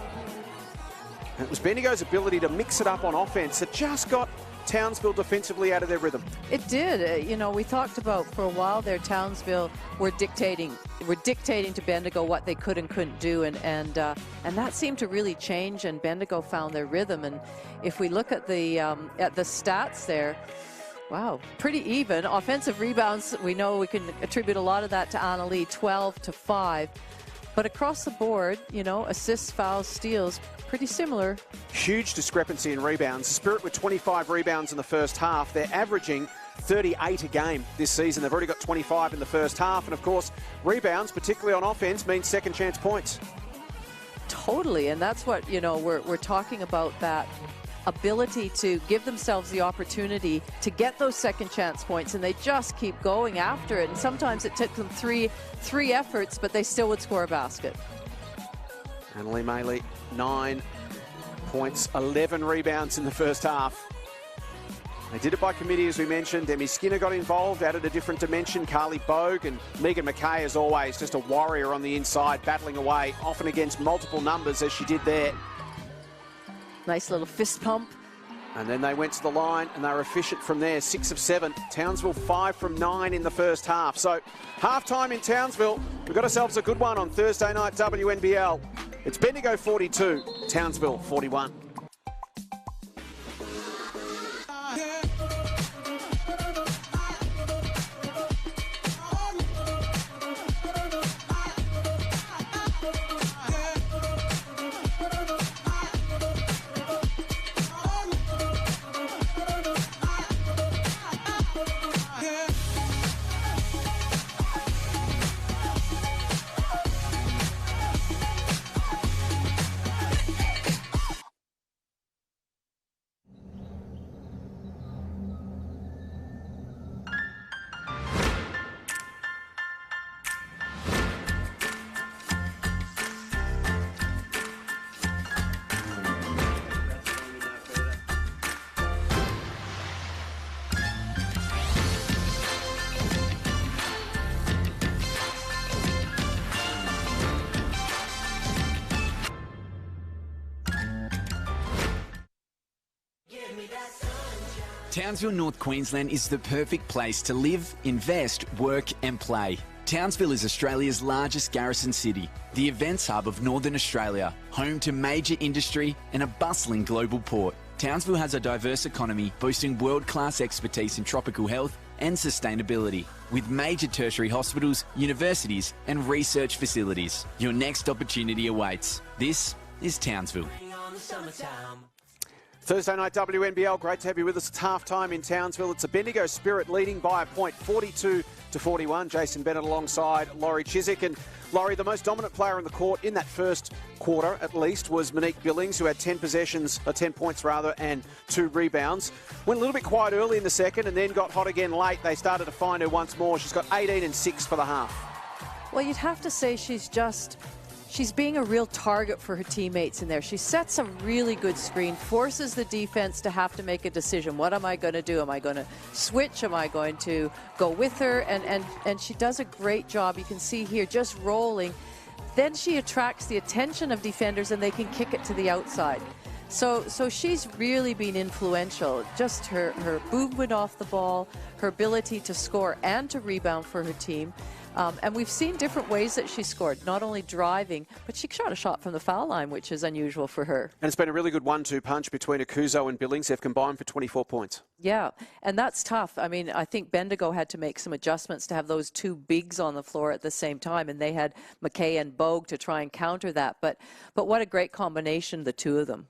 And it was Bendigo's ability to mix it up on offense that just got Townsville defensively out of their rhythm. It did. You know, we talked about for a while there, Townsville were dictating to Bendigo what they could and couldn't do, and that seemed to really change, and Bendigo found their rhythm. And if we look at the stats there, wow, pretty even. Offensive rebounds, we know we can attribute a lot of that to Annalee, 12 to 5. But across the board, you know, assists, fouls, steals, pretty similar. Huge discrepancy in rebounds. The Spirit with 25 rebounds in the first half. They're averaging 38 a game this season. They've already got 25 in the first half. And of course, rebounds, particularly on offense, means second chance points. Totally. And that's what, you know, we're talking about, that ability to give themselves the opportunity to get those second chance points, and they just keep going after it. And sometimes it took them three efforts, but they still would score a basket. Annalee Maley, 9 points, 11 rebounds in the first half. They did it by committee, as we mentioned. Demi Skinner got involved, added a different dimension. Carly Bogue, and Megan McKay, as always, just a warrior on the inside, battling away, often against multiple numbers, as she did there. Nice little fist pump. And then they went to the line, and they were efficient from there, 6 of 7. Townsville 5 from 9 in the first half. So half-time in Townsville. We've got ourselves a good one on Thursday night WNBL. It's Bendigo 42, Townsville 41. Townsville, North Queensland is the perfect place to live, invest, work and play. Townsville is Australia's largest garrison city, the events hub of Northern Australia, home to major industry and a bustling global port. Townsville has a diverse economy boasting world-class expertise in tropical health and sustainability, with major tertiary hospitals, universities and research facilities. Your next opportunity awaits. This is Townsville. Thursday night WNBL, great to have you with us. It's half-time in Townsville. It's a Bendigo Spirit leading by a point, 42-41. Jason Bennett alongside Laurie Chiswick. And Laurie, the most dominant player on the court in that first quarter, at least, was Monique Billings, who had 10 points and 2 rebounds. Went a little bit quiet early in the second and then got hot again late. They started to find her once more. She's got 18 and 6 for the half. Well, you'd have to say she's being a real target for her teammates in there. She sets a really good screen, forces the defense to have to make a decision. What am I going to do? Am I going to switch? Am I going to go with her? And she does a great job. You can see here just rolling. Then she attracts the attention of defenders and they can kick it to the outside. So she's really been influential. Just her movement off the ball, her ability to score and to rebound for her team. And we've seen different ways that she scored, not only driving, but she shot a shot from the foul line, which is unusual for her. And it's been a really good 1-2 punch between Akuzo and Billings. They've combined for 24 points. Yeah, and that's tough. I mean, I think Bendigo had to make some adjustments to have those two bigs on the floor at the same time, and they had McKay and Bogue to try and counter that. But what a great combination, the two of them.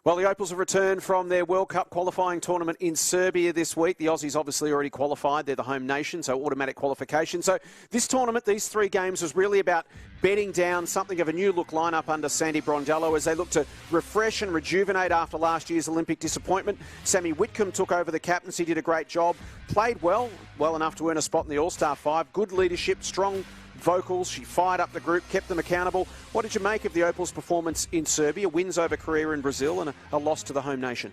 Well, the Opals have returned from their World Cup qualifying tournament in Serbia this week. The Aussies obviously already qualified. They're the home nation, so automatic qualification. So this tournament, these 3 games, was really about bedding down something of a new look lineup under Sandy Brondello as they look to refresh and rejuvenate after last year's Olympic disappointment. Sammy Whitcomb took over the captaincy, did a great job, played well enough to earn a spot in the All-Star 5. Good leadership, strong vocals. She fired up the group, kept them accountable. What did you make of the Opals' performance in Serbia? Wins over Korea and Brazil and a loss to the home nation.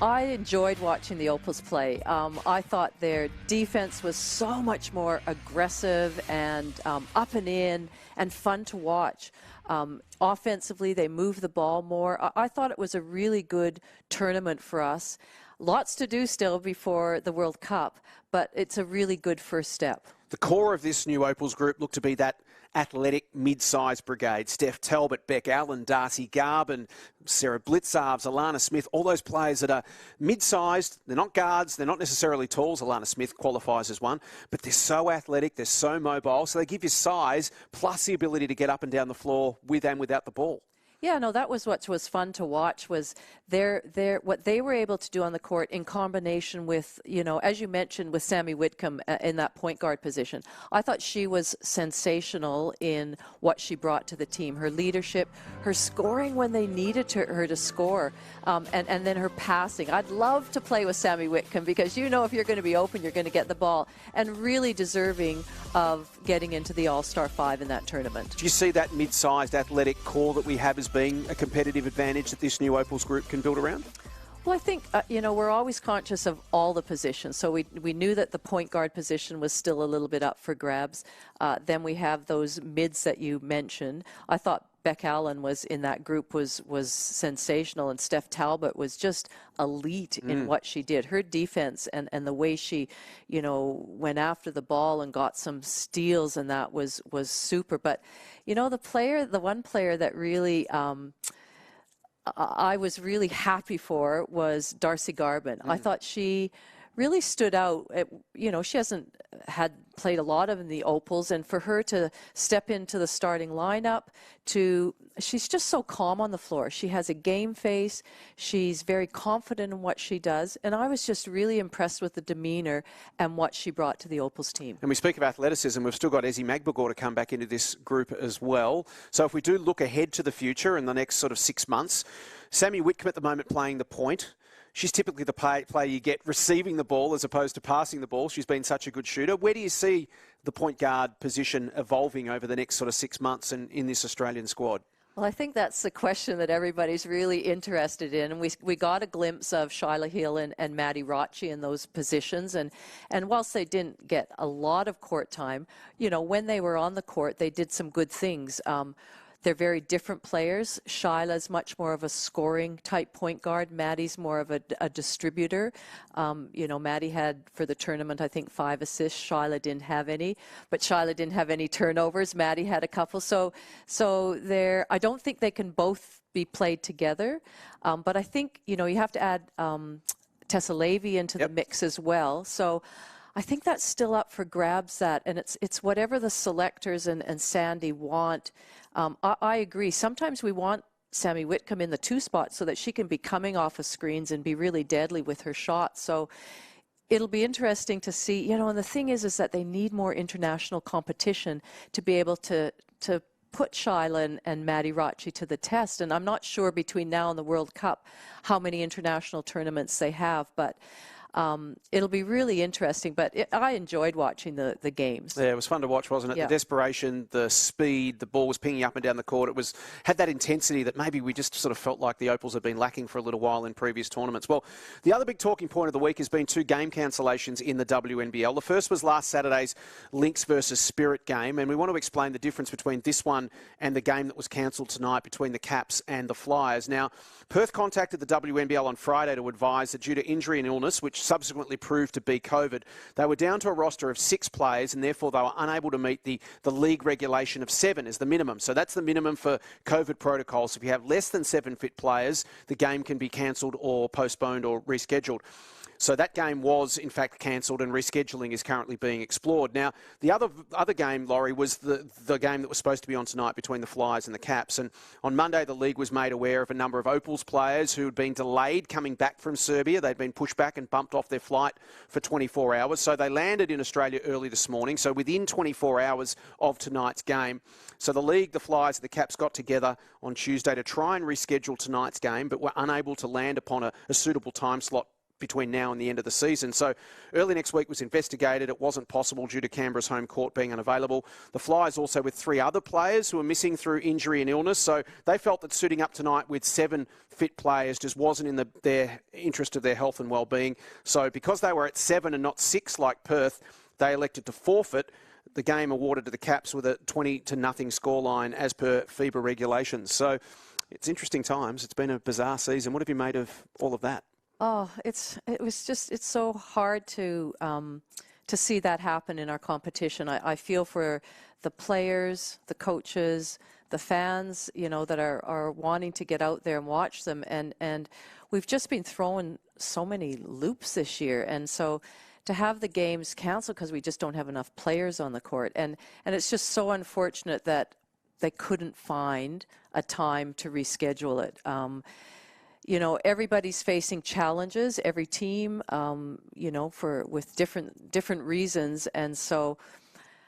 I enjoyed watching the Opals play. I thought their defense was so much more aggressive and up and in and fun to watch. Offensively, they moved the ball more. I thought it was a really good tournament for us. Lots to do still before the World Cup, but it's a really good first step. The core of this new Opals group looked to be that athletic mid-sized brigade. Steph Talbot, Beck Allen, Darcy Garben, Sarah Blitzarves, Alana Smith, all those players that are mid-sized. They're not guards, they're not necessarily talls. Alana Smith qualifies as one, but they're so athletic, they're so mobile, so they give you size plus the ability to get up and down the floor with and without the ball. Yeah, no, that was what was fun to watch, was what they were able to do on the court in combination with, as you mentioned, with Sammy Whitcomb in that point guard position. I thought she was sensational in what she brought to the team. Her leadership, her scoring when they needed her to score, and then her passing. I'd love to play with Sammy Whitcomb because if you're going to be open, you're going to get the ball, and really deserving of getting into the All-Star 5 in that tournament. Do you see that mid-sized athletic core that we have as being a competitive advantage that this new Opals group can build around? Well, I think, we're always conscious of all the positions. So we knew that the point guard position was still a little bit up for grabs. Then we have those mids that you mentioned. I thought Beck Allen was in that group was sensational, and Steph Talbot was just elite in what she did. Her defense and the way she, went after the ball and got some steals, and that was super. But, the one player that really I was really happy for was Darcy Garben. I thought she really stood out. She hasn't played a lot in the Opals, and for her to step into the starting lineup, she's just so calm on the floor. She has a game face. She's very confident in what she does, and I was just really impressed with the demeanor and what she brought to the Opals team. And we speak of athleticism. We've still got Ezzy Magbagor to come back into this group as well. So if we do look ahead to the future in the next sort of 6 months, Sammy Whitcomb at the moment playing the point. She's typically the player you get receiving the ball as opposed to passing the ball. She's been such a good shooter. Where do you see the point guard position evolving over the next sort of 6 months in this Australian squad? Well, I think that's the question that everybody's really interested in. And we got a glimpse of Shyla Hill and Maddie Rocci in those positions. And whilst they didn't get a lot of court time, when they were on the court, they did some good things. they're very different players. Shyla's much more of a scoring type point guard. Maddie's more of a distributor. You know, Maddie had for the tournament, I think 5 assists. Shyla didn't have any, but Shyla didn't have any turnovers. Maddie had a couple. So I don't think they can both be played together. But I think, you know, you have to add Tessa Levy into the mix as well. So I think that's still up for grabs, that, and it's whatever the selectors and Sandy want. I agree. Sometimes we want Sammy Whitcomb in the 2 spot so that she can be coming off of screens and be really deadly with her shots. So it'll be interesting to see, you know, and the thing is that they need more international competition to be able to put Shyla and Maddie Rocci to the test. And I'm not sure between now and the World Cup how many international tournaments they have, but it'll be really interesting. But I enjoyed watching the games. Yeah, it was fun to watch, wasn't it? Yeah. The desperation, the speed, the ball was pinging up and down the court. It had that intensity that maybe we just sort of felt like the Opals had been lacking for a little while in previous tournaments. Well, the other big talking point of the week has been 2 game cancellations in the WNBL. The first was last Saturday's Lynx versus Spirit game, and we want to explain the difference between this one and the game that was cancelled tonight between the Caps and the Flyers. Now, Perth contacted the WNBL on Friday to advise that due to injury and illness, which subsequently proved to be COVID, they were down to a roster of 6 players, and therefore they were unable to meet the league regulation of 7 as the minimum. So that's the minimum for COVID protocols. If you have less than 7 fit players, the game can be cancelled or postponed or rescheduled. So that game was, in fact, cancelled, and rescheduling is currently being explored. Now, the other game, Laurie, was the game that was supposed to be on tonight between the Flyers and the Caps. And on Monday, the league was made aware of a number of Opals players who had been delayed coming back from Serbia. They'd been pushed back and bumped off their flight for 24 hours. So they landed in Australia early this morning, so within 24 hours of tonight's game. So the league, the Flyers and the Caps got together on Tuesday to try and reschedule tonight's game, but were unable to land upon a suitable time slot between now and the end of the season. So early next week was investigated. It wasn't possible due to Canberra's home court being unavailable. The Flyers also with 3 other players who were missing through injury and illness. So they felt that suiting up tonight with 7 fit players just wasn't in their interest of their health and well-being. So because they were at 7 and not 6 like Perth, they elected to forfeit the game awarded to the Caps with a 20-0 scoreline as per FIBA regulations. So it's interesting times. It's been a bizarre season. What have you made of all of that? Oh, it's so hard to see that happen in our competition. I feel for the players, the coaches, the fans, you know, that are wanting to get out there and watch them. And we've just been throwing so many loops this year. And so to have the games canceled because we just don't have enough players on the court. And it's just so unfortunate that they couldn't find a time to reschedule it. You know, everybody's facing challenges, every team, you know, with different reasons. And so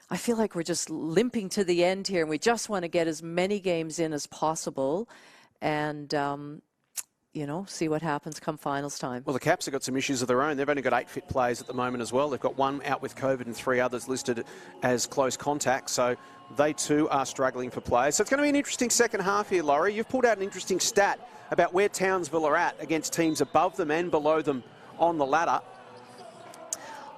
I feel like we're just limping to the end here, and we just want to get as many games in as possible and, you know, see what happens come finals time. Well, the Caps have got some issues of their own. They've only got 8 fit players at the moment as well. They've got 1 out with COVID and 3 others listed as close contacts. So they too are struggling for players. So it's going to be an interesting second half here, Laurie. You've pulled out an interesting stat about where Townsville are at against teams above them and below them on the ladder.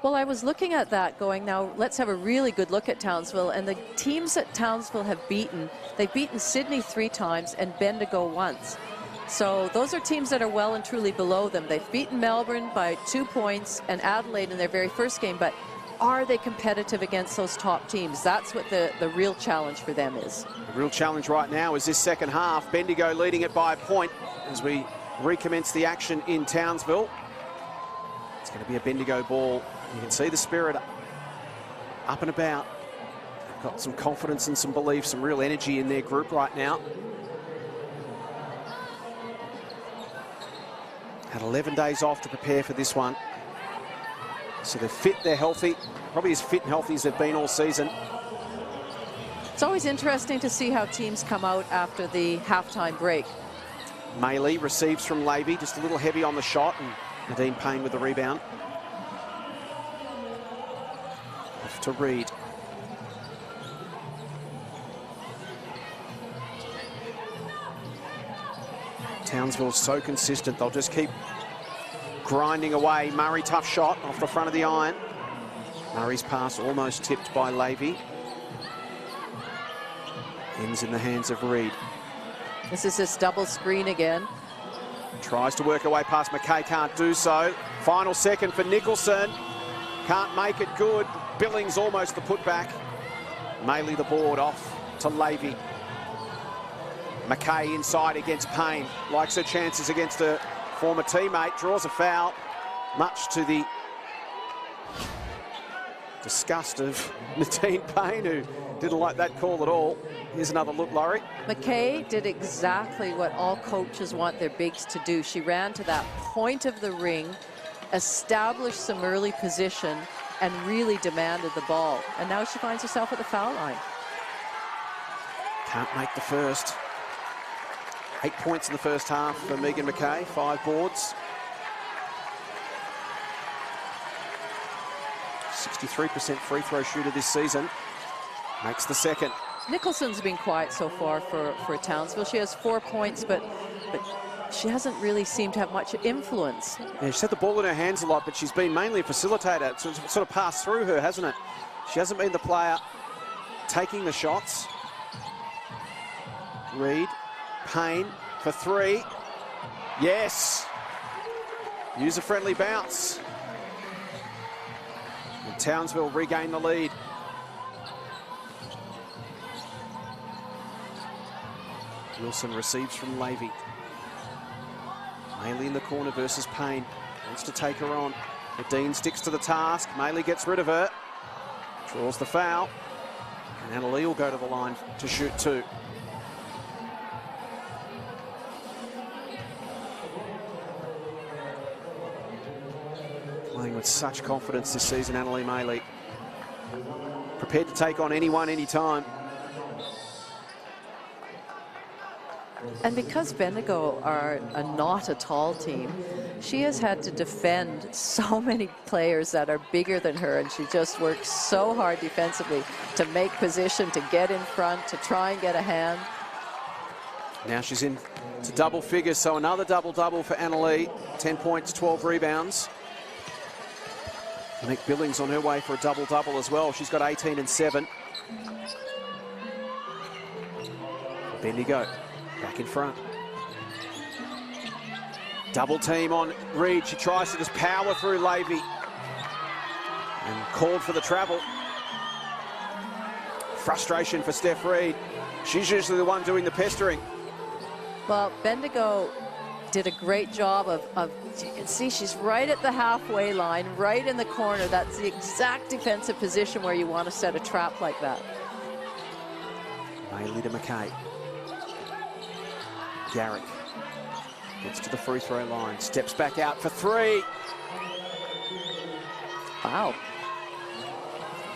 Well, I was looking at that going, now let's have a really good look at Townsville. And the teams that Townsville have beaten, they've beaten Sydney 3 times and Bendigo once. So those are teams that are well and truly below them. They've beaten Melbourne by 2 points and Adelaide in their very first game, but are they competitive against those top teams? That's what the real challenge for them is. The real challenge right now is this second half. Bendigo leading it by a point as we recommence the action in Townsville. It's going to be a Bendigo ball. You can see the spirit up and about. They've got some confidence and some belief, some real energy in their group right now. Had 11 days off to prepare for this one. So they're fit, they're healthy, probably as fit and healthy as they've been all season. It's always interesting to see how teams come out after the halftime break. Maylee receives from Levy, just a little heavy on the shot, and Nadine Payne with the rebound. Off to Reed. Townsville's so consistent, they'll just keep grinding away. Murray, tough shot off the front of the iron. Murray's pass almost tipped by Levy. Ends in the hands of Reed. This is this double screen again. Tries to work her way past McKay, can't do so. Final second for Nicholson. Can't make it good. Billings almost the putback. Maley the board off to Levy. McKay inside against Payne. Likes her chances against a former teammate. Draws a foul. Much to the disgust of Nadine Payne, who didn't like that call at all. Here's another look, Laurie. McKay did exactly what all coaches want their bigs to do. She ran to that point of the ring, established some early position, and really demanded the ball. And now she finds herself at the foul line. Can't make the first. 8 points in the first half for Megan McKay, 5 boards. 63% free throw shooter this season. Makes the second. Nicholson's been quiet so far for Townsville. She has 4 points, but she hasn't really seemed to have much influence. Yeah, she's had the ball in her hands a lot, but she's been mainly a facilitator. So it's sort of passed through her, hasn't it? She hasn't been the player taking the shots. Reed, Payne for 3. Yes. User-friendly bounce. And Townsville regain the lead. Wilson receives from Levy. Maley in the corner versus Payne. Wants to take her on. Nadine sticks to the task. Maley gets rid of her. Draws the foul. And Annalee will go to the line to shoot 2. Playing with such confidence this season, Annalee Maley. Prepared to take on anyone, anytime. And because Bendigo are not a tall team, she has had to defend so many players that are bigger than her, and she just works so hard defensively to make position, to get in front, to try and get a hand. Now she's in to double figures, so another double-double for Annalee. 10 points, 12 rebounds. Nick Billings on her way for a double-double as well. She's got 18 and 7. Bendigo back in front. Double team on Reed. She tries to just power through Levy. And called for the travel. Frustration for Steph Reed. She's usually the one doing the pestering. Well, Bendigo did a great job of you can see she's right at the halfway line, right in the corner. That's the exact defensive position where you want to set a trap like that. Maley to McKay. Garrick gets to the free throw line, steps back out for 3. Wow.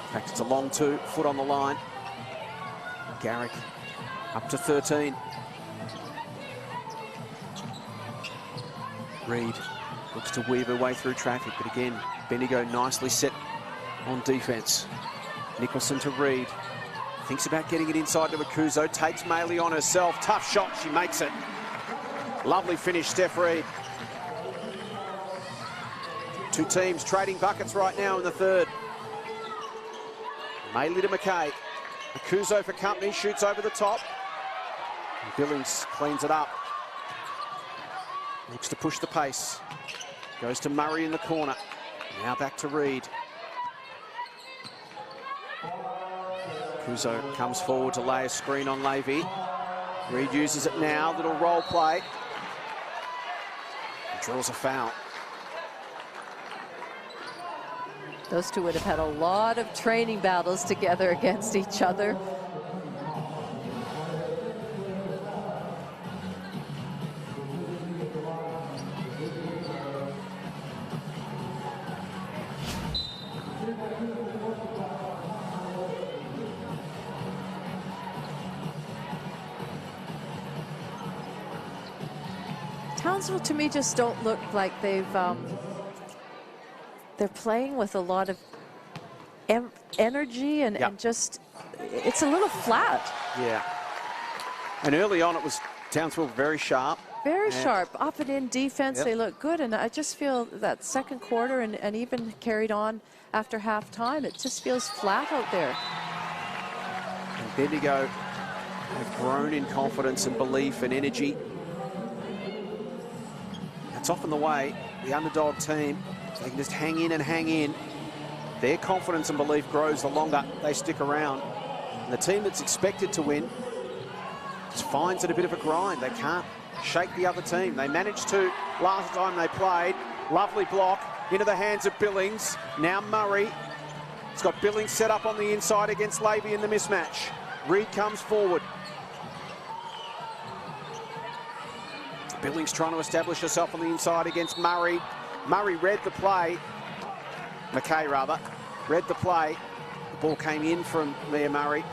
In fact, it's a long 2, foot on the line. Garrick up to 13. Reed looks to weave her way through traffic, but again, Bendigo nicely set on defense. Nicholson to Reed. Thinks about getting it inside to Akuzo. Takes Maley on herself. Tough shot. She makes it. Lovely finish, Steph Reed. 2 teams trading buckets right now in the third. Maley to McKay. Akuzo for company. Shoots over the top. And Billings cleans it up. Looks to push the pace. Goes to Murray in the corner. Now back to Reed. Kuzo comes forward to lay a screen on Levy. Reed uses it now, little role play. And draws a foul. Those two would have had a lot of training battles together against each other. Townsville, to me, just don't look like they're playing with a lot of energy and just, it's a little flat. Yeah. And early on, it was Townsville very sharp. Very sharp, up and in defense, they look good. And I just feel that second quarter and even carried on after half time, it just feels flat out there. And Bendigo They've grown in confidence and belief and energy. That's often the way the underdog team, if they can just hang in and hang in, their confidence and belief grows the longer they stick around. And the team that's expected to win just finds it a bit of a grind. They can't shake the other team. They managed to last time they played. Lovely block into the hands of Billings. Now Murray. He's got Billings set up on the inside against Levy in the mismatch. Reed comes forward. Billings trying to establish herself on the inside against Murray. Murray read the play. McKay, rather, read the play. The ball came in from Mia Murray.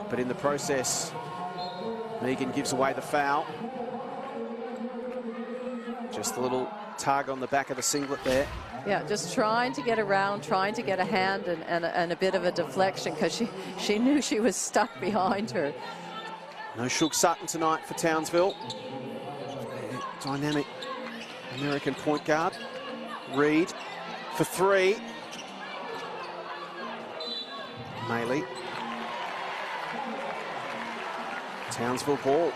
But in the process, Megan gives away the foul. Just a little tug on the back of the singlet there. Yeah, just trying to get around, trying to get a hand and a bit of a deflection because she knew she was stuck behind her. No Shook Sutton tonight for Townsville. Dynamic American point guard. Reed for three. Maley. Townsville ball.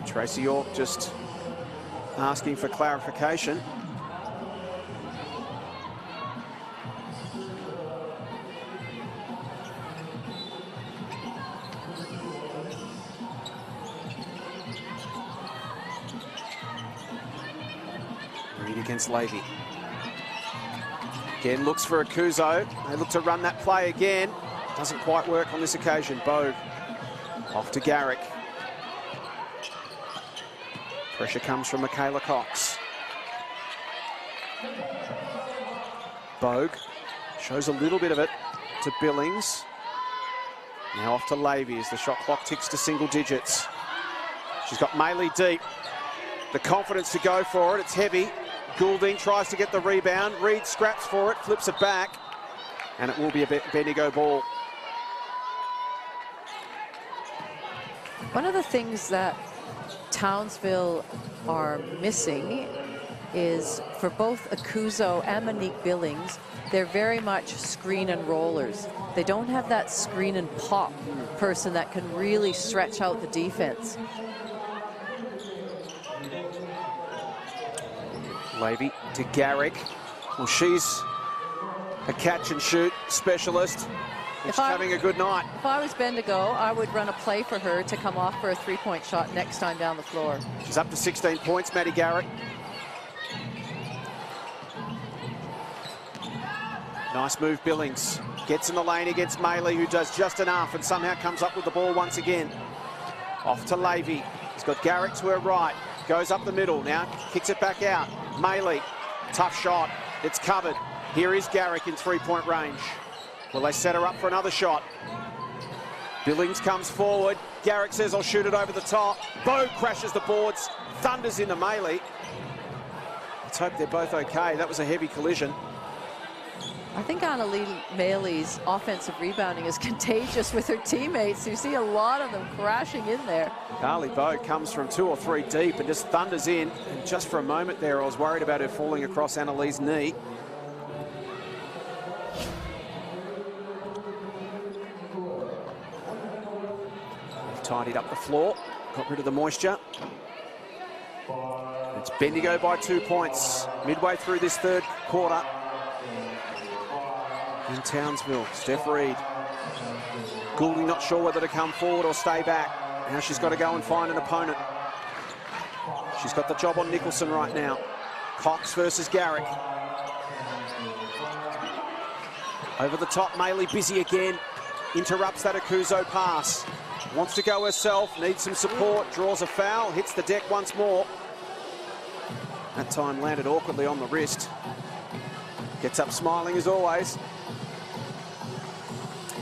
Tracy York just asking for clarification. Reed against Levy. Again looks for Akuzo. They look to run that play again. Doesn't quite work on this occasion. Bogue off to Garrick. Pressure comes from Michaela Cox. Bogue shows a little bit of it to Billings. Now off to Levy as the shot clock ticks to single digits. She's got Maley deep. The confidence to go for it. It's heavy. Goulding tries to get the rebound. Reed scraps for it, flips it back, and it will be a Bendigo ball. One of the things that Townsville are missing is for both Akuzo and Monique Billings, they're very much screen and rollers. They don't have that screen and pop person that can really stretch out the defense. Levy to Garrick. Well, she's a catch and shoot specialist. She's having a good night. If I was Bendigo, I would run a play for her to come off for a three-point shot next time down the floor. She's up to 16 points, Maddie Garrick. Nice move, Billings. Gets in the lane against Maley, who does just enough and somehow comes up with the ball once again. Off to Levy. He's got Garrick to her right. Goes up the middle. Now kicks it back out. Maley. Tough shot. It's covered. Here is Garrick in three-point range. Will they set her up for another shot? Billings comes forward. Garrick says, I'll shoot it over the top. Bogue crashes the boards. Thunders into Maley. Let's hope they're both okay. That was a heavy collision. I think Annalee Maley's offensive rebounding is contagious with her teammates. You see a lot of them crashing in there. Carly Bogue comes from 2 or 3 deep and just thunders in. And just for a moment there, I was worried about her falling across Annalee's knee. Tidied up the floor, got rid of the moisture. It's Bendigo by 2 points midway through this third quarter in Townsville. Steph Reed. Goulding not sure whether to come forward or stay back. Now she's got to go and find an opponent. She's got the job on Nicholson right now. Cox versus Garrick. Over the top, Maley busy again. Interrupts that Akuzo pass. Wants to go herself, needs some support, draws a foul, hits the deck once more. That time landed awkwardly on the wrist. Gets up smiling as always.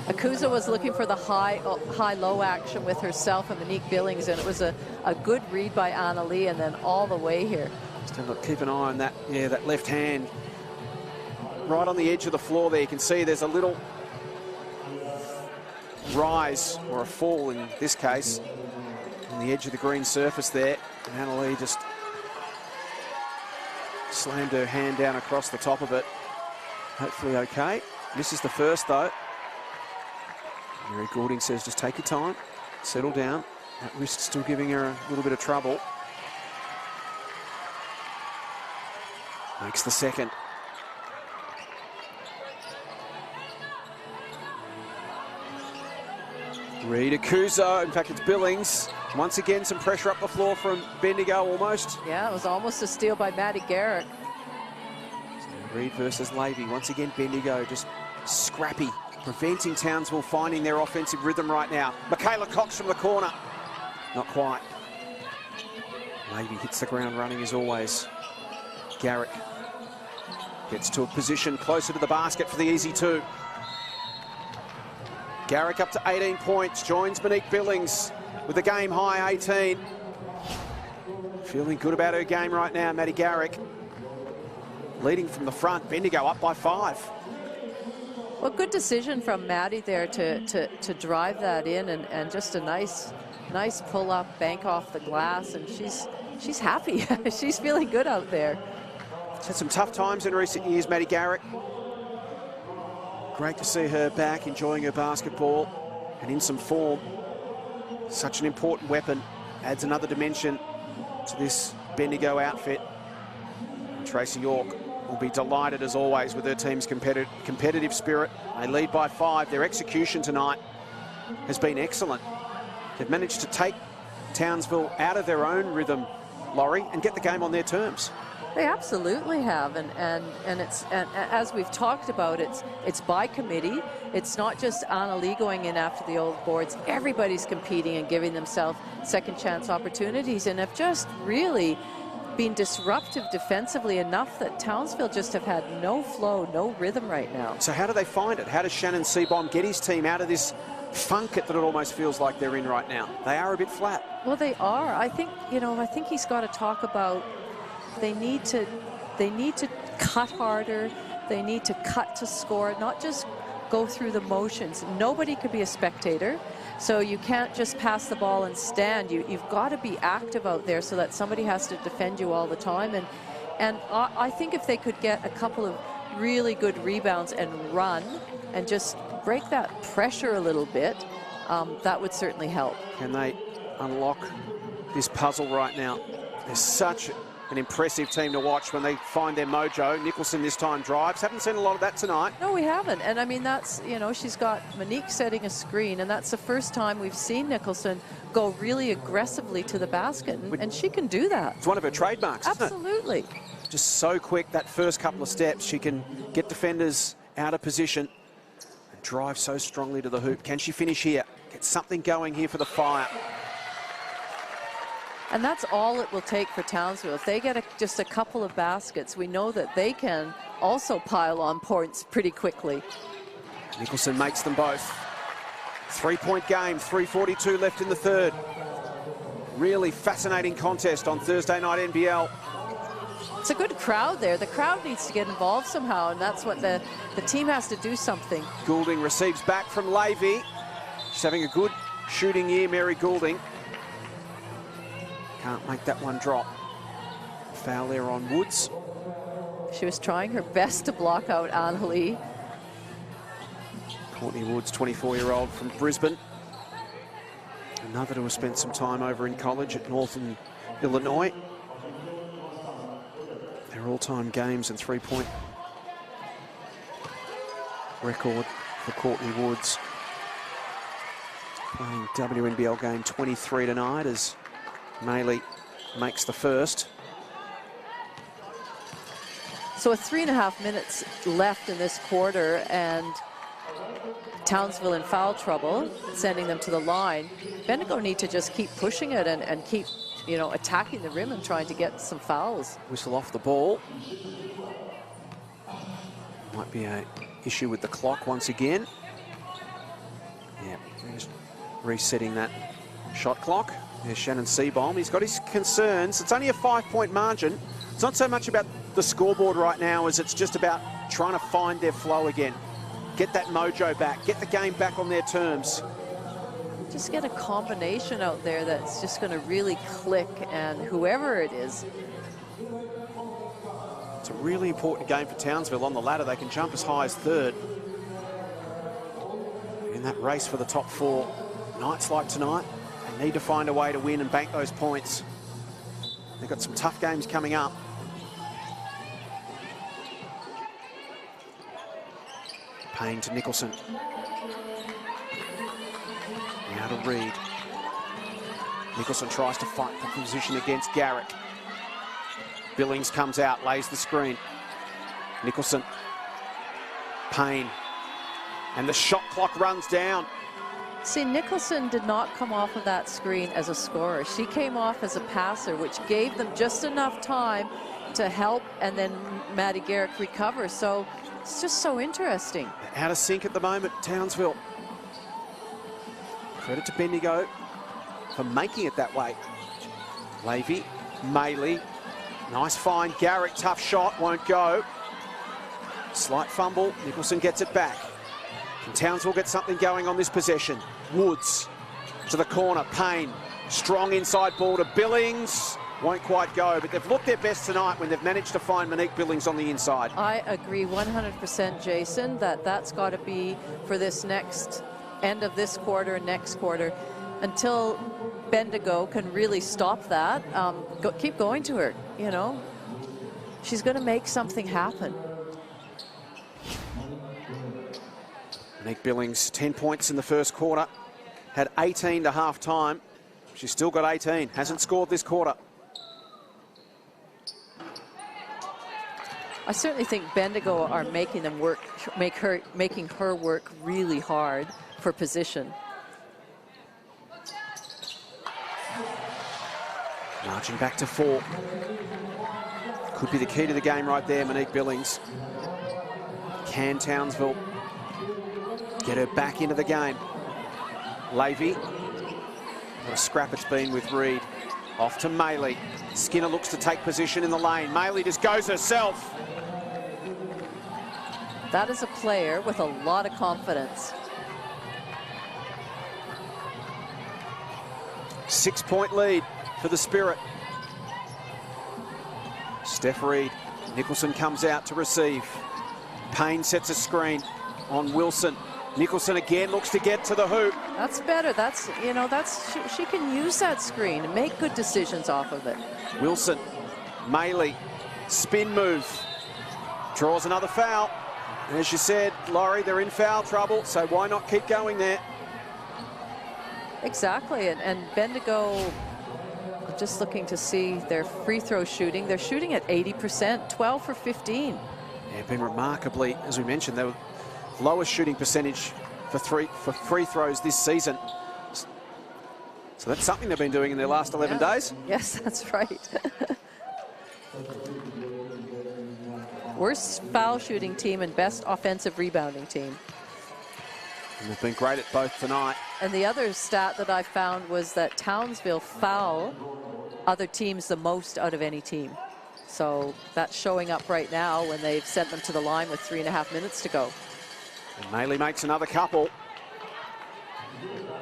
Akuzo was looking for the high-low action with herself and Monique Billings, and it was a good read by Annalee, and then all the way here. Still got to keep an eye on that, that left hand. Right on the edge of the floor there, you can see there's a little rise, or a fall in this case, on the edge of the green surface there. And Annalee just slammed her hand down across the top of it. Hopefully okay. Misses the first though. Mary Goulding says, just take your time, settle down. That wrist still giving her a little bit of trouble. Makes the second. Rita Kuzo, in fact it's Billings. Once again some pressure up the floor from Bendigo almost. Yeah, it was almost a steal by Maddie Garrick. So Reid versus Levy. Once again Bendigo just scrappy, preventing Townsville finding their offensive rhythm right now. Michaela Cox from the corner. Not quite. Levy hits the ground running as always. Garrick gets to a position closer to the basket for the easy two. Garrick up to 18 points, joins Monique Billings with a game high 18. Feeling good about her game right now, Maddie Garrick. Leading from the front, Bendigo up by 5. Well, good decision from Maddie there to drive that in, and just a nice pull-up, bank off the glass, and she's happy. She's feeling good out there. She's had some tough times in recent years, Maddie Garrick. Great to see her back, enjoying her basketball and in some form. Such an important weapon. Adds another dimension to this Bendigo outfit. And Tracy York will be delighted as always with her team's competitive spirit. They lead by 5. Their execution tonight has been excellent. They've managed to take Townsville out of their own rhythm, Laurie, and get the game on their terms. They absolutely have, and as we've talked about, it's by committee. It's not just Anna Lee going in after the old boards. Everybody's competing and giving themselves second chance opportunities, and have just really been disruptive defensively enough that Townsville just have had no flow, no rhythm right now. So how do they find it? How does Shannon Seabohm get his team out of this funk that it almost feels like they're in right now? They are a bit flat. Well, they are. I think he's got to talk about. They need to cut harder. They need to cut to score, not just go through the motions. Nobody could be a spectator, so you can't just pass the ball and stand. You've got to be active out there so that somebody has to defend you all the time. And I think if they could get a couple of really good rebounds and run and just break that pressure a little bit, that would certainly help. Can they unlock this puzzle right now? There's such an impressive team to watch when they find their mojo. Nicholson this time drives. Haven't seen a lot of that tonight. No, we haven't. And I mean, that's, she's got Monique setting a screen, and that's the first time we've seen Nicholson go really aggressively to the basket, and she can do that. It's one of her trademarks, isn't it? Absolutely. Just so quick, that first couple of steps. She can get defenders out of position and drive so strongly to the hoop. Can she finish here? Get something going here for the Fire. And that's all it will take for Townsville. If they get just a couple of baskets, we know that they can also pile on points pretty quickly. Nicholson makes them both. 3-point game, 3:42 left in the third. Really fascinating contest on Thursday night NBL. It's a good crowd there. The crowd needs to get involved somehow, and that's what the team has to do something. Goulding receives back from Levy. She's having a good shooting year, Mary Goulding. Can't make that one drop. Foul there on Woods. She was trying her best to block out Anna Lee. Courtney Woods, 24-year-old from Brisbane. Another to have spent some time over in college at Northern Illinois. Their all-time games and 3-point record for Courtney Woods. Playing WNBL game 23 tonight as Maley makes the first. So 3.5 minutes left in this quarter, and Townsville in foul trouble, sending them to the line. Bendigo need to just keep pushing it and keep, attacking the rim and trying to get some fouls. Whistle off the ball. Might be an issue with the clock once again. Yeah, just resetting that shot clock. There's Shannon Seabohm. He's got his concerns. It's only a 5-point margin. It's not so much about the scoreboard right now as it's just about trying to find their flow again. Get that mojo back. Get the game back on their terms. Just get a combination out there that's just going to really click, and whoever it is. It's a really important game for Townsville on the ladder. They can jump as high as third. in that race for the top 4. Nights like tonight, they need to find a way to win and bank those points. They've got some tough games coming up. Payne to Nicholson. Now to Reid. Nicholson tries to fight for position against Garrick. Billings comes out, lays the screen. Nicholson. Payne. And the shot clock runs down. See, Nicholson did not come off of that screen as a scorer. She came off as a passer, which gave them just enough time to help and then Maddie Garrick recover. So it's just so interesting. Out of sync at the moment, Townsville. Credit to Bendigo for making it that way. Levy, Maley, nice find. Garrick, tough shot, won't go. Slight fumble, Nicholson gets it back. Can Townsville get something going on this possession? Woods to the corner, Payne. Strong inside ball to Billings. Won't quite go, but they've looked their best tonight when they've managed to find Monique Billings on the inside. I agree 100%, Jason, that's got to be for this next end of this quarter and next quarter. Until Bendigo can really stop that, keep going to her, you know. She's going to make something happen. Monique Billings, 10 points in the first quarter. Had 18 to half time. She's still got 18. Hasn't scored this quarter. I certainly think Bendigo are making them work, making her work really hard for position. Marching back to 4. Could be the key to the game right there, Monique Billings. Can Townsville get her back into the game? Levy. What a scrap it's been with Reid. Off to Maley. Skinner looks to take position in the lane. Maley just goes herself. That is a player with a lot of confidence. 6-point lead for the Spirit. Steph Reid. Nicholson comes out to receive. Payne sets a screen on Wilson. Nicholson again looks to get to the hoop. That's better. That's, you know, she can use that screen and make good decisions off of it. Wilson, Maley, spin move. Draws another foul. And as you said, Laurie, they're in foul trouble, so why not keep going there? Exactly, and Bendigo, just looking to see their free throw shooting. They're shooting at 80%, 12 for 15. Yeah, been remarkably, as we mentioned, they were lowest shooting percentage for free throws this season. So that's something they've been doing in their last 11 days. Yes, that's right. Worst foul shooting team and best offensive rebounding team. And they've been great at both tonight. And the other stat that I found was that Townsville foul other teams the most out of any team. So that's showing up right now when they've sent them to the line with 3.5 minutes to go. And Maley makes another couple.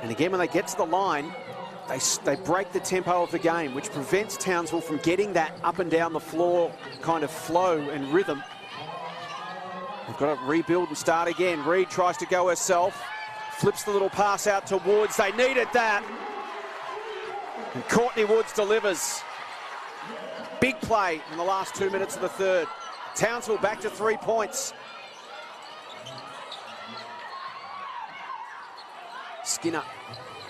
And again, when they get to the line, they break the tempo of the game, which prevents Townsville from getting that up and down the floor kind of flow and rhythm. They've got to rebuild and start again. Reid tries to go herself, flips the little pass out to Woods. They needed that. And Courtney Woods delivers. Big play in the last 2 minutes of the third. Townsville back to 3 points. Skinner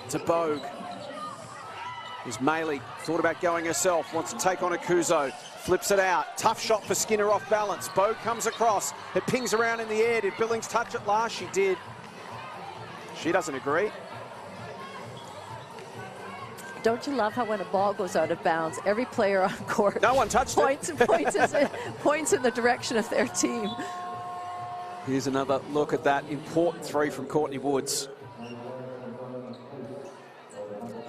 to Bogue. Here's Maley, thought about going herself, wants to take on Akuzo, flips it out. Tough shot for Skinner off balance. Bogue comes across, it pings around in the air. Did Billings touch it last? She did. She doesn't agree. Don't you love how when a ball goes out of bounds, every player on court no one touched points it. and points in the direction of their team. Here's another look at that important three from Courtney Woods.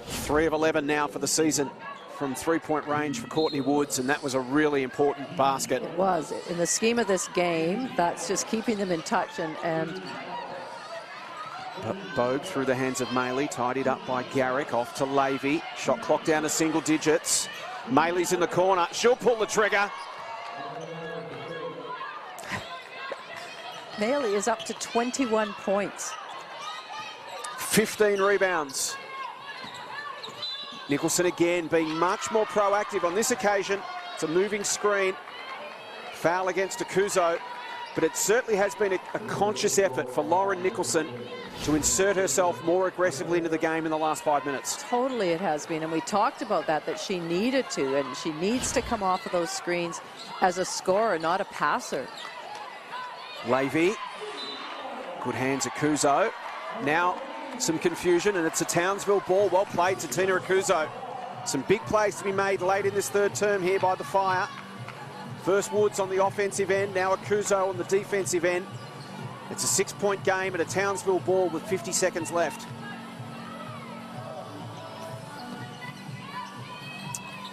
3 of 11 now for the season from three-point range for Courtney Woods, and that was a really important basket. It was. In the scheme of this game, that's just keeping them in touch and Bogue through the hands of Maley, tidied up by Garrick, off to Levy. Shot clock down to single digits. Maley's in the corner. She'll pull the trigger. Maley is up to 21 points. 15 rebounds. Nicholson again being much more proactive on this occasion. It's a moving screen. Foul against Akuzo. But it certainly has been a conscious effort for Lauren Nicholson to insert herself more aggressively into the game in the last 5 minutes. Totally it has been, and we talked about that she needed to, and she needs to come off of those screens as a scorer, not a passer. Levy, good hands Akuzo. Now some confusion, and it's a Townsville ball. Well played to Tina Akuzo. Some big plays to be made late in this third term here by the Fire. First Woods on the offensive end, now Akuzo on the defensive end. It's a 6-point game and a Townsville ball with 50 seconds left.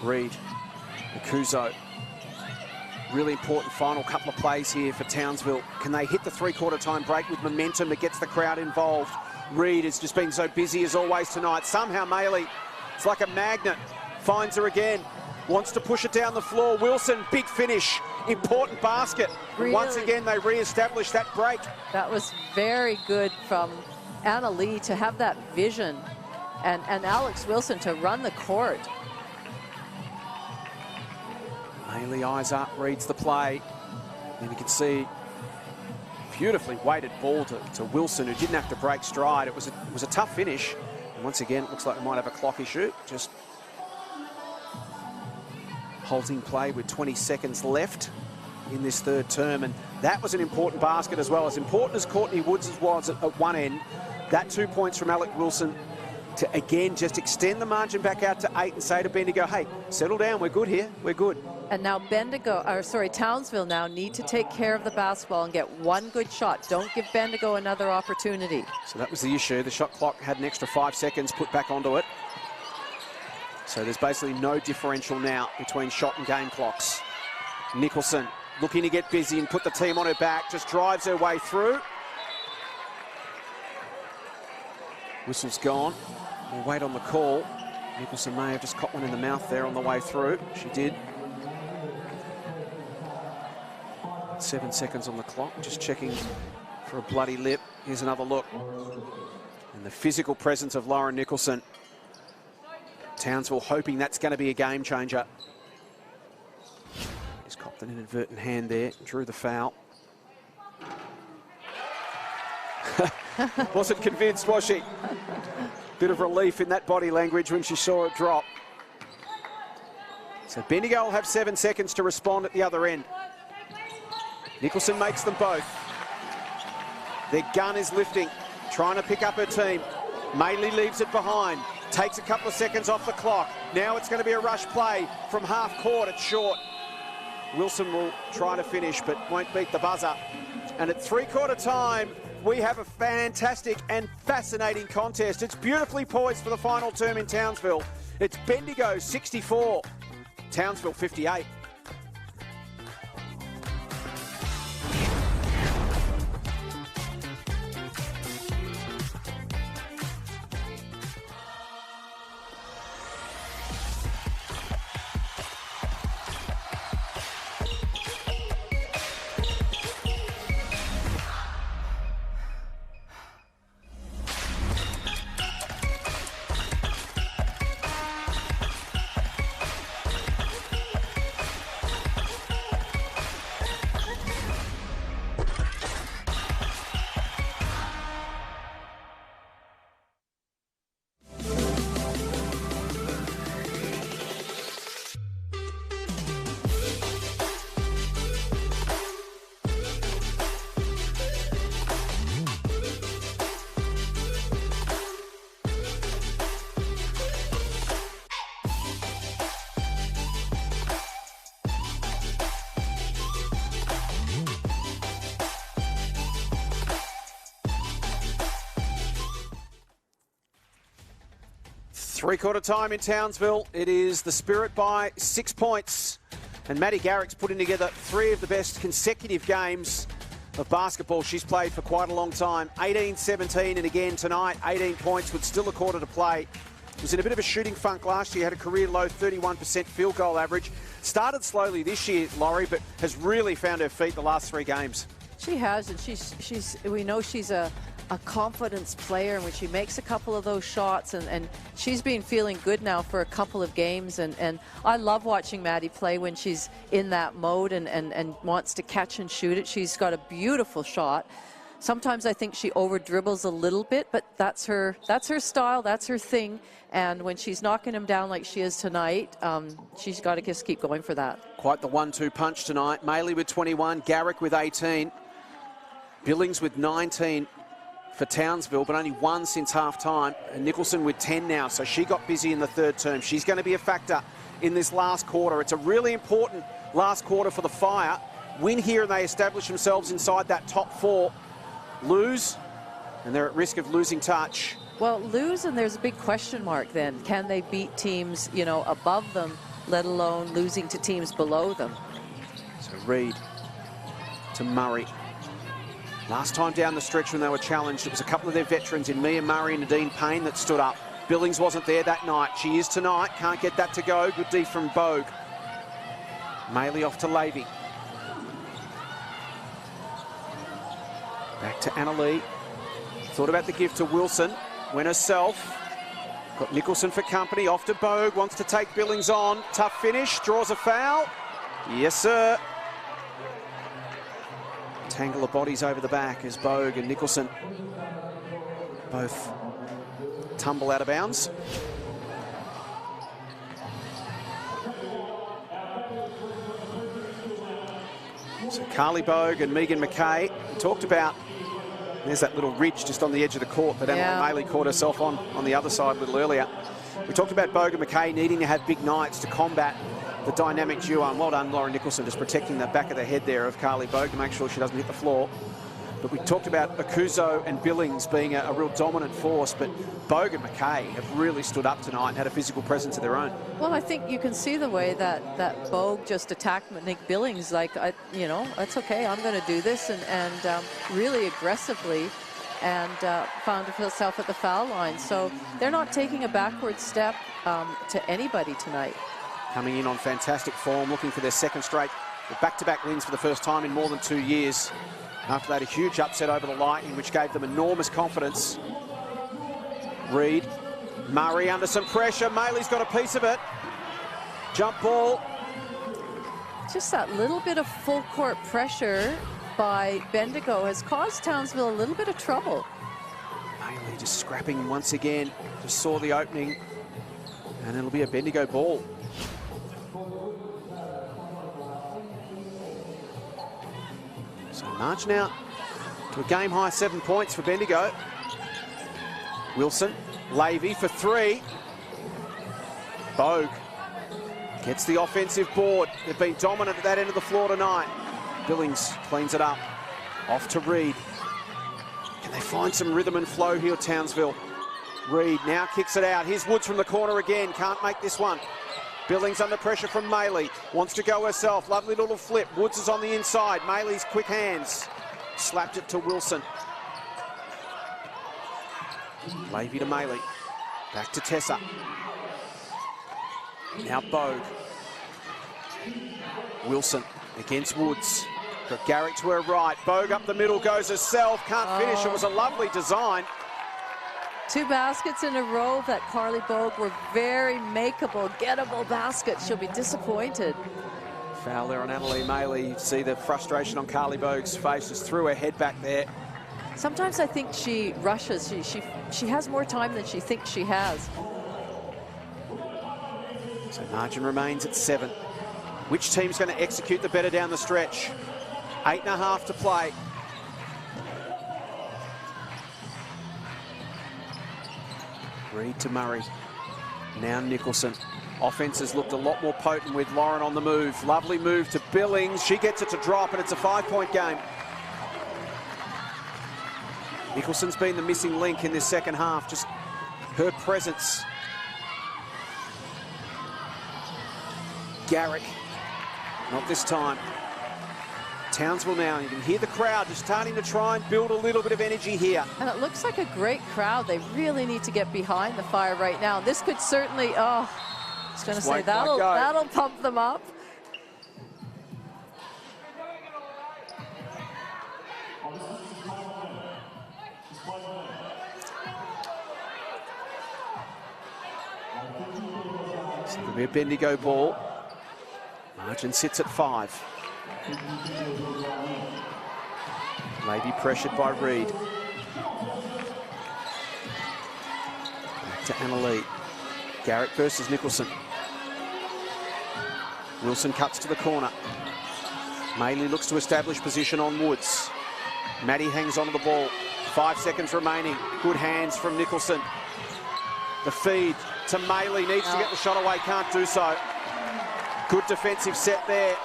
Reed, Akuzo. Really important final couple of plays here for Townsville. Can they hit the three-quarter time break with momentum that gets the crowd involved? Reed has just been so busy as always tonight. Somehow Maley, it's like a magnet, finds her again. Wants to push it down the floor. Wilson, big finish. Important basket. Really? Once again, they re-establish that break. That was very good from Anna Lee to have that vision, and Alex Wilson to run the court. Maley eyes up, reads the play. And you can see beautifully weighted ball to Wilson, who didn't have to break stride. It was a tough finish. And once again, it looks like we might have a clock issue. Just halting play with 20 seconds left in this third term, and that was an important basket as well. As important as Courtney Woods was at one end, that 2 points from Alex Wilson to again just extend the margin back out to 8 and say to Bendigo, hey, settle down, we're good here, we're good. And now Townsville now need to take care of the basketball and get one good shot. Don't give Bendigo another opportunity. So that was the issue. The shot clock had an extra 5 seconds put back onto it. So there's basically no differential now between shot and game clocks. Nicholson looking to get busy and put the team on her back, just drives her way through. Whistle's gone. We'll wait on the call. Nicholson may have just caught one in the mouth there on the way through. She did. 7 seconds on the clock, just checking for a bloody lip. Here's another look. And the physical presence of Lauren Nicholson. Townsville hoping that's going to be a game changer. Just copped an inadvertent hand there, drew the foul. Wasn't convinced, was she? Bit of relief in that body language when she saw it drop. So Bendigo will have 7 seconds to respond at the other end. Nicholson makes them both. Their gun is lifting, trying to pick up her team. Maley leaves it behind. Takes a couple of seconds off the clock. Now it's going to be a rush play from half court. It's short. Wilson will try to finish, but won't beat the buzzer. And at three-quarter time, we have a fantastic and fascinating contest. It's beautifully poised for the final term in Townsville. It's Bendigo 64, Townsville 58. Three-quarter time in Townsville. It is the Spirit by 6 points. And Maddie Garrick's putting together 3 of the best consecutive games of basketball she's played for quite a long time. 18-17, and again tonight, 18 points with still a quarter to play. Was in a bit of a shooting funk last year, had a career-low 31% field goal average. Started slowly this year, Laurie, but has really found her feet the last 3 games. She has, and we know she's a a confidence player, and when she makes a couple of those shots, and she's been feeling good now for a couple of games, and I love watching Maddie play when she's in that mode and wants to catch and shoot it. She's got a beautiful shot. Sometimes I think she over dribbles a little bit, but that's her style, that's her thing. And when she's knocking him down like she is tonight, she's got to just keep going for that. Quite the 1-2 punch tonight. Maley with 21, Garrick with 18, Billings with 19 for Townsville, but only one since half-time, and Nicholson with 10 now, so she got busy in the third term. She's going to be a factor in this last quarter. It's a really important last quarter for the Fire. Win here and they establish themselves inside that top 4. Lose, and they're at risk of losing touch. Well, lose, and there's a big question mark then. Can they beat teams, you know, above them, let alone losing to teams below them? So Reid to Murray. Last time down the stretch when they were challenged, it was a couple of their veterans in Mia Murray and Nadine Payne that stood up. Billings wasn't there that night. She is tonight. Can't get that to go. Good D from Bogue. Maley off to Levy. Back to Annalee. Thought about the gift to Wilson. Went herself. Got Nicholson for company. Off to Bogue. Wants to take Billings on. Tough finish. Draws a foul. Yes, sir. Tangle of bodies over the back as Bogue and Nicholson both tumble out of bounds. So Carly Bogue and Megan McKay talked about, there's that little ridge just on the edge of the court that Emily Maley caught herself on the other side a little earlier. We talked about Bogue and McKay needing to have big nights to combat the dynamic duo, and well done Lauren Nicholson just protecting the back of the head there of Carly Bogue to make sure she doesn't hit the floor. But we talked about Akuzo and Billings being a real dominant force, but Bogue and McKay have really stood up tonight and had a physical presence of their own. Well, I think you can see the way that Bogue just attacked Nick Billings, like, you know, it's okay, I'm going to do this, and really aggressively, and found herself at the foul line. So they're not taking a backward step to anybody tonight. Coming in on fantastic form, looking for their second straight, back-to-back wins for the first time in more than 2 years. After that, a huge upset over the Lightning, which gave them enormous confidence. Reid, Murray under some pressure. Maley's got a piece of it. Jump ball. Just that little bit of full court pressure by Bendigo has caused Townsville a little bit of trouble. Maley just scrapping once again. Just saw the opening, and it'll be a Bendigo ball. So marching out to a game-high 7 points for Bendigo. Wilson, Levy for 3. Bogue gets the offensive board. They've been dominant at that end of the floor tonight. Billings cleans it up. Off to Reid. Can they find some rhythm and flow here, Townsville? Reid now kicks it out. Here's Woods from the corner again. Can't make this one. Billings under pressure from Maley. Wants to go herself. Lovely little flip. Woods is on the inside. Maley's quick hands. Slapped it to Wilson. Levy to Maley. Back to Tessa. Now Bogue. Wilson against Woods. Got Garrick to her right. Bogue up the middle, goes herself. Can't finish. It was a lovely design. 2 baskets in a row that Carly Bogue were very makeable, gettable baskets. She'll be disappointed. Foul there on Annalee Maley. You see the frustration on Carly Bogue's face. Just threw her head back there. Sometimes I think she rushes. She has more time than she thinks she has. So margin remains at 7. Which team's going to execute the better down the stretch? 8.5 to play. Reid to Murray. Now Nicholson. Offense has looked a lot more potent with Lauren on the move. Lovely move to Billings. She gets it to drop, and it's a 5-point game. Nicholson's been the missing link in this second half. Just her presence. Garrick. Not this time. Townsville now, you can hear the crowd just starting to try and build a little bit of energy here. And it looks like a great crowd. They really need to get behind the Fire right now. This could certainly, I was going to say, that'll pump them up. So it'll be a Bendigo ball. Margin sits at 5. Maybe pressured by Reid. Back to Annalee. Garrick versus Nicholson. Wilson cuts to the corner. Maley looks to establish position on Woods. Maddie hangs onto the ball. 5 seconds remaining. Good hands from Nicholson. The feed to Maley. Needs to get the shot away. Can't do so. Good defensive set there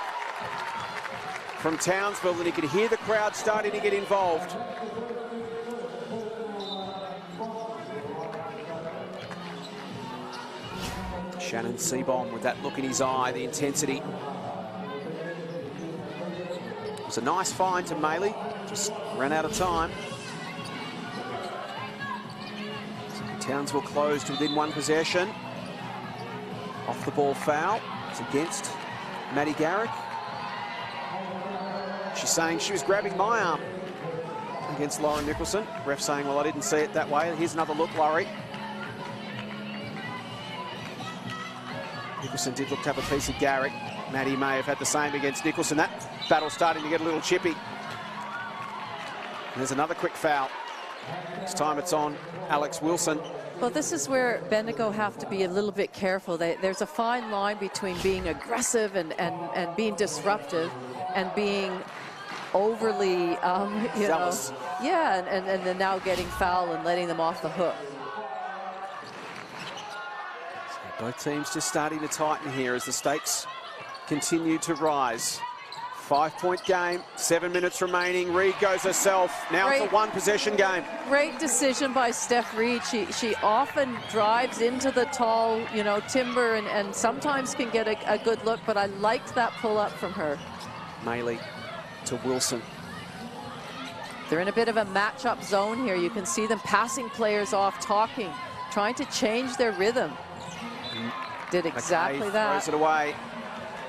from Townsville, and you can hear the crowd starting to get involved. Shannon Seabom with that look in his eye, the intensity. It was a nice find to Maley, just ran out of time. So Townsville closed within 1 possession. Off the ball foul. It's against Maddie Garrick. She's saying she was grabbing my arm against Lauren Nicholson. Ref saying, well, I didn't see it that way. Here's another look, Laurie. Nicholson did look to have a piece of Garrick. Maddie may have had the same against Nicholson. That battle's starting to get a little chippy. And there's another quick foul. This time it's on Alex Wilson. Well, this is where Bendigo have to be a little bit careful. There's a fine line between being aggressive and being disruptive and being overly, you know, yeah, and then now getting foul and letting them off the hook. So both teams just starting to tighten here as the stakes continue to rise. 5-point game, 7 minutes remaining. Reid goes herself. Now it's a 1-possession game. Great decision by Steph Reid. She often drives into the tall, you know, timber and sometimes can get a good look, but I liked that pull up from her. Maley to Wilson. They're in a bit of a matchup zone here. You can see them passing players off, talking, trying to change their rhythm. Did exactly that. Throws it away.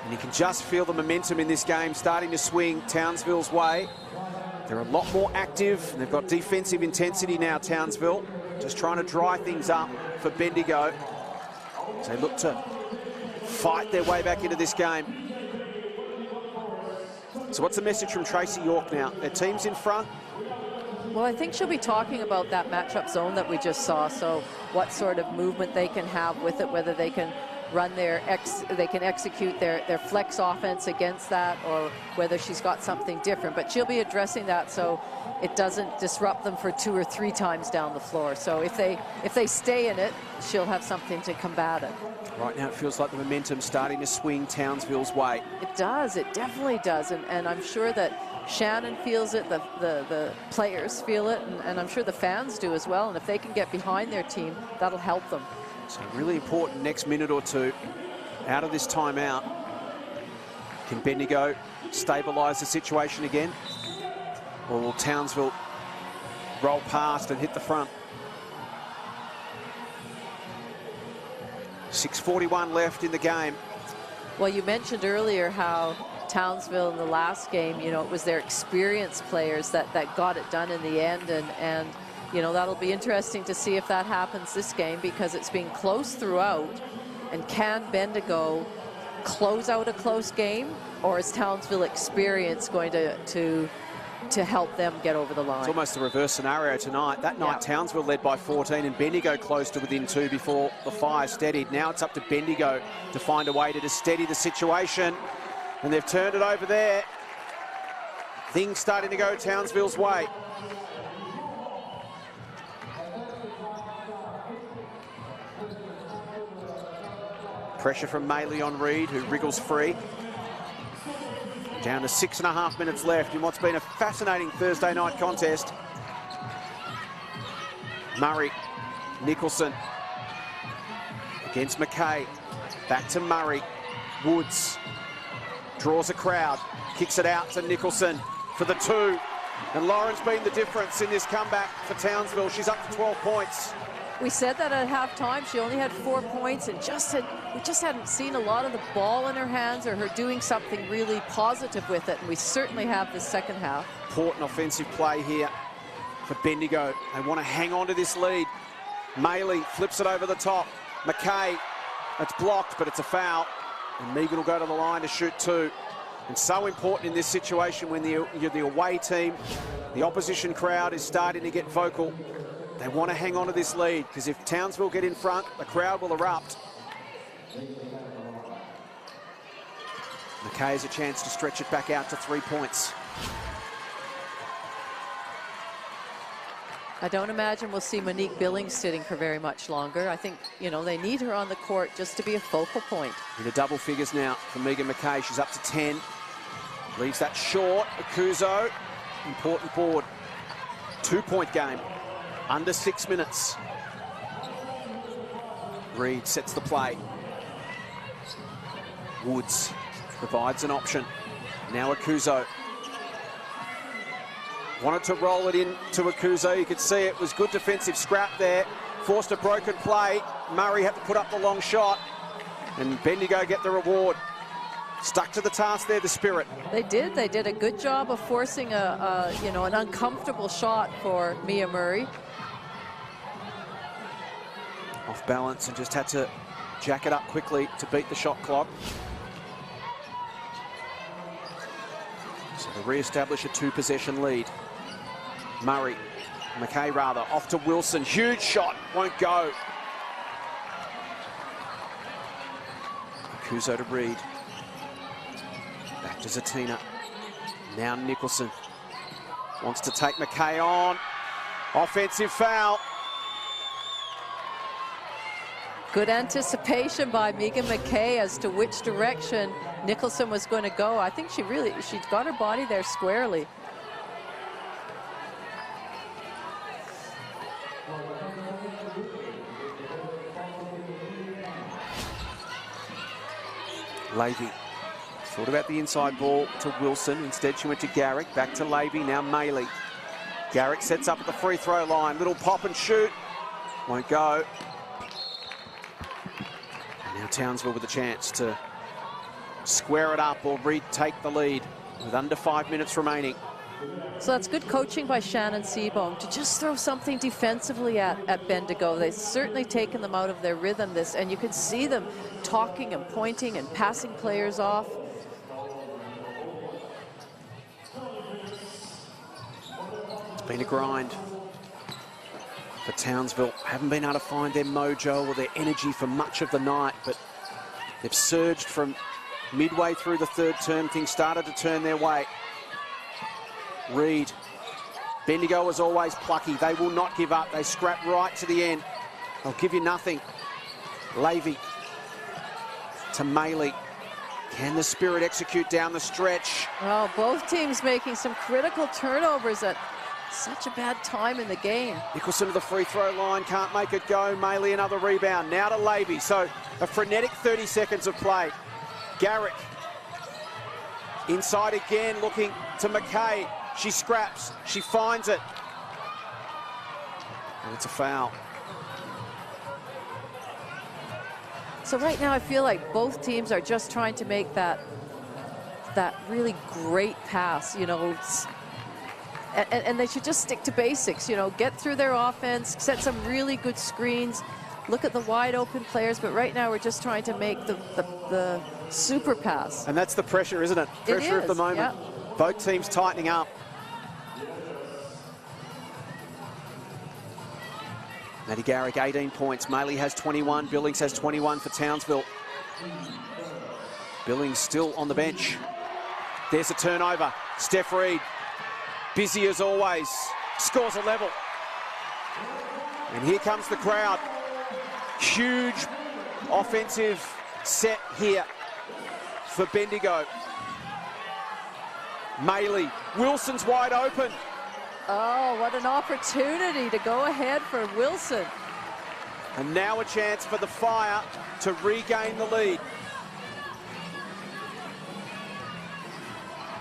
And you can just feel the momentum in this game starting to swing Townsville's way. They're a lot more active. They've got defensive intensity now, Townsville. Just trying to dry things up for Bendigo. So they look to fight their way back into this game. So what's the message from Tracy York now? Their team's in front. Well, I think she'll be talking about that matchup zone that we just saw. So what sort of movement they can have with it, whether they can run they can execute their flex offense against that, or whether she's got something different. But she'll be addressing that so it doesn't disrupt them for 2 or 3 times down the floor. So if they stay in it, she'll have something to combat it. Right now it feels like the momentum's starting to swing Townsville's way. It does, it definitely does, and I'm sure that Shannon feels it, the players feel it, and I'm sure the fans do as well. And if they can get behind their team, that'll help them. So really important next minute or two out of this timeout. Can Bendigo stabilise the situation again? Or will Townsville roll past and hit the front? 6:41 left in the game. Well, you mentioned earlier how Townsville in the last game, you know, it was their experienced players that got it done in the end, and you know, that'll be interesting to see if that happens this game, because it's been close throughout. And can Bendigo close out a close game, or is Townsville experience going to help them get over the line? It's almost the reverse scenario tonight. That night, Townsville led by 14 and Bendigo close to within 2 before the fire steadied. Now it's up to Bendigo to find a way to just steady the situation. And they've turned it over there. Things starting to go Townsville's way. Pressure from Maley on Reid, who wriggles free. Down to 6.5 minutes left in what's been a fascinating Thursday night contest. Murray, Nicholson against McKay. Back to Murray. Woods draws a crowd, kicks it out to Nicholson for the 2. And Lauren's been the difference in this comeback for Townsville. She's up to 12 points. We said that at halftime. She only had 4 points, and we just hadn't seen a lot of the ball in her hands or her doing something really positive with it, and we certainly have this second half. Important offensive play here for Bendigo. They want to hang on to this lead. Maley flips it over the top. McKay It's blocked, but it's a foul. And Megan will go to the line to shoot 2. And so important in this situation when you're the away team, the opposition crowd is starting to get vocal. They want to hang on to this lead, because if Townsville get in front, the crowd will erupt. McKay has a chance to stretch it back out to 3 points. I don't imagine we'll see Monique Billings sitting for very much longer. I think, you know, they need her on the court just to be a focal point. Into double figures now for Megan McKay. She's up to 10. Leaves that short. Akuzo, important board. 2-point game. Under 6 minutes. Reed sets the play. Woods provides an option. Now Akuzo. Wanted to roll it in to Akuzo. You could see it was good defensive scrap there. Forced a broken play. Murray had to put up the long shot. And Bendigo get the reward. Stuck to the task there, the Spirit. They did. They did a good job of forcing you know, an uncomfortable shot for Mia Murray. Off balance and just had to jack it up quickly to beat the shot clock. So they re-establish a 2-possession lead. Murray, McKay rather, off to Wilson. Huge shot, won't go. Akuzo to Reed. Back to Zatina. Now Nicholson. Wants to take McKay on. Offensive foul. Good anticipation by Megan McKay as to which direction Nicholson was going to go. I think she's got her body there squarely. Levy thought about the inside ball to Wilson. Instead, she went to Garrick. Back to Levy. Now Maley. Garrick sets up at the free throw line. Little pop and shoot. Won't go. And now Townsville with a chance to square it up or retake the lead with under 5 minutes remaining. So that's good coaching by Shannon Seabohm to just throw something defensively at Bendigo. They've certainly taken them out of their rhythm, and you could see them talking and pointing and passing players off. It's been a grind for Townsville. Haven't been able to find their mojo or their energy for much of the night, but they've surged from midway through the third term. Things started to turn their way. Reed. Bendigo is always plucky. They will not give up. They scrap right to the end. They'll give you nothing. Levy to Maley. Can the Spirit execute down the stretch? Oh, both teams making some critical turnovers at such a bad time in the game. Nicholson to the free throw line. Can't make it go. Maley another rebound. Now to Levy. So a frenetic 30 seconds of play. Garrick. Inside again, looking to McKay. She scraps, she finds it. And it's a foul. So right now I feel like both teams are just trying to make that really great pass, you know, and they should just stick to basics, you know, get through their offense, set some really good screens, look at the wide open players, but right now we're just trying to make the super pass. And that's the pressure, isn't it? Pressure of the moment. Yeah. Both teams tightening up. Maddie Garrick, 18 points. Maley has 21. Billings has 21 for Townsville. Billings still on the bench. There's a turnover. Steph Reed, busy as always, scores a level. And here comes the crowd. Huge offensive set here for Bendigo. Maley, Wilson's wide open. Oh, what an opportunity to go ahead for Wilson. And now a chance for the Fire to regain the lead.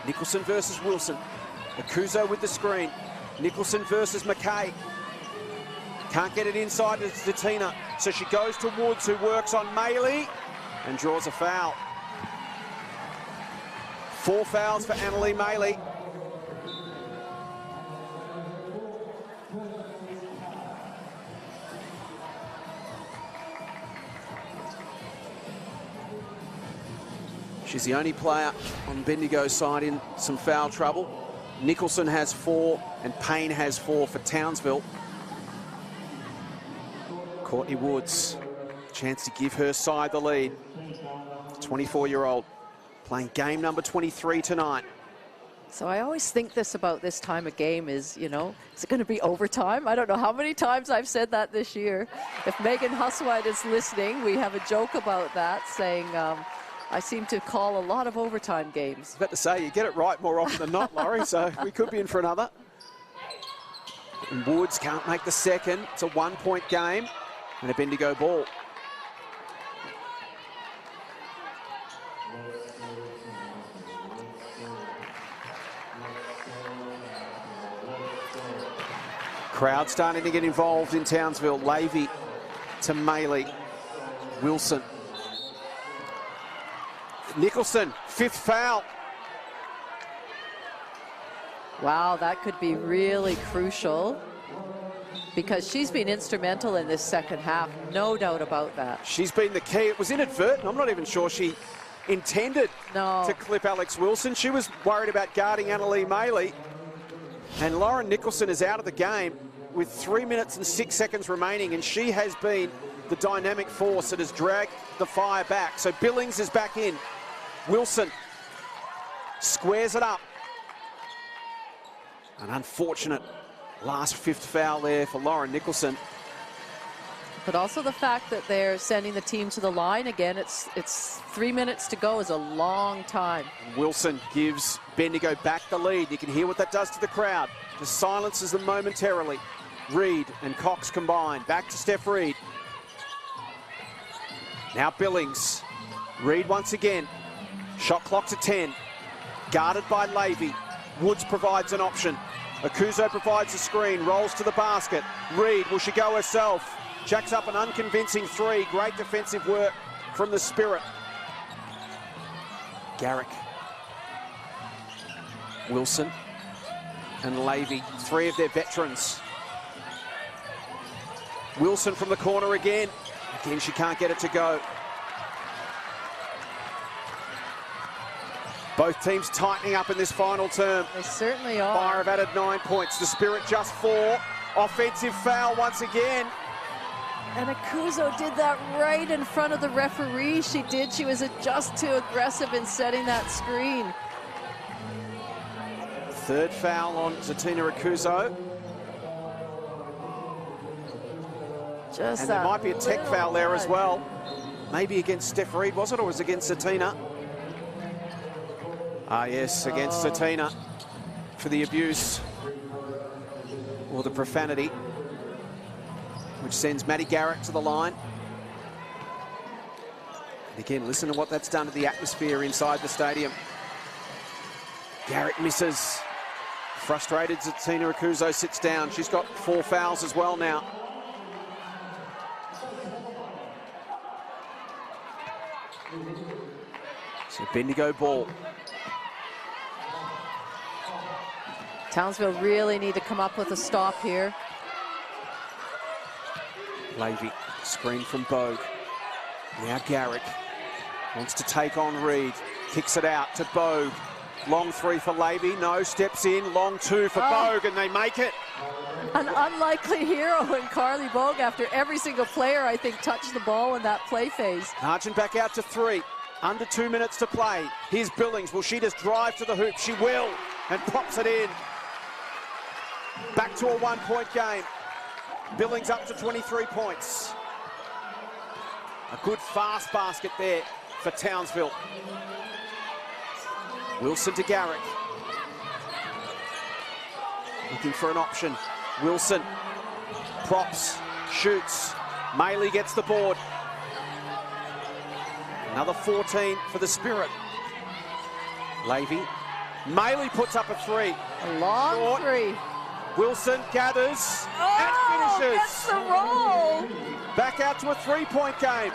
Nicholson versus Wilson. Akuzo with the screen. Nicholson versus McKay. Can't get it inside to Zatina, so she goes to Woods, who works on Maley and draws a foul. 4 fouls for Annalie Maley. She's the only player on Bendigo's side in some foul trouble. Nicholson has 4 and Payne has 4 for Townsville. Courtney Woods, chance to give her side the lead. 24-year-old playing game number 23 tonight. So I always think this about this time of game is, you know, is it going to be overtime? I don't know how many times I've said that this year. If Megan Huswide is listening, we have a joke about that, saying I seem to call a lot of overtime games. I was about to say, you get it right more often than not, Laurie, so we could be in for another. And Woods can't make the second. It's a 1-point game and a Bendigo ball. Crowd starting to get involved in Townsville. Lavey to Maley. Wilson. Nicholson, 5th foul. Wow, that could be really crucial because she's been instrumental in this second half, no doubt about that. She's been the key. It was inadvertent. I'm not even sure she intended to clip Alex Wilson. She was worried about guarding Annalee Maley. And Lauren Nicholson is out of the game with 3 minutes and 6 seconds remaining, and she has been the dynamic force that has dragged the Fire back. So Billings is back in. Wilson squares it up. An unfortunate last 5th foul there for Lauren Nicholson. But also the fact that they're sending the team to the line again, it's 3 minutes to go is a long time. And Wilson gives Bendigo back the lead. You can hear what that does to the crowd. Just silences them momentarily. Reed and Cox combine. Back to Steph Reed. Now Billings. Reed once again. Shot clock to 10. Guarded by Lavey. Woods provides an option. Akuzo provides a screen. Rolls to the basket. Reed, will she go herself? Jacks up an unconvincing 3. Great defensive work from the Spirit. Garrick. Wilson and Lavey, 3 of their veterans. Wilson from the corner again. Again, she can't get it to go. Both teams tightening up in this final term. They certainly are. Fire have added 9 points. The Spirit just 4. Offensive foul once again. And Akuzo did that right in front of the referee. She did. She was just too aggressive in setting that screen. 3rd foul on Zatina Akuzo. And there might be a tech foul there as well. Maybe against Steph Reed, was it? Or was it against Zatina? Ah, yes, against Zatina for the abuse or the profanity, which sends Maddie Garrick to the line. And again, listen to what that's done to the atmosphere inside the stadium. Garrick misses. Frustrated, Zatina Akuzo sits down. She's got 4 fouls as well now. So Bendigo ball. Townsville really need to come up with a stop here. Lavey, screen from Bogue. Now Garrick wants to take on Reed. Kicks it out to Bogue. Long 3 for Lavey. No, steps in. Long 2 for Bogue, and they make it. An unlikely hero in Carly Bogue after every single player, I think, touched the ball in that play phase. Argent back out to 3. Under 2 minutes to play. Here's Billings. Will she just drive to the hoop? She will, and pops it in. Back to a 1-point game. Billings up to 23 points. A good fast basket there for Townsville. Wilson to Garrick. Looking for an option. Wilson props, shoots. Maley gets the board. Another 14 for the Spirit. Lavey. Maley puts up a 3. A long Short. 3. Wilson gathers and finishes. Gets the roll. Back out to a 3-point game.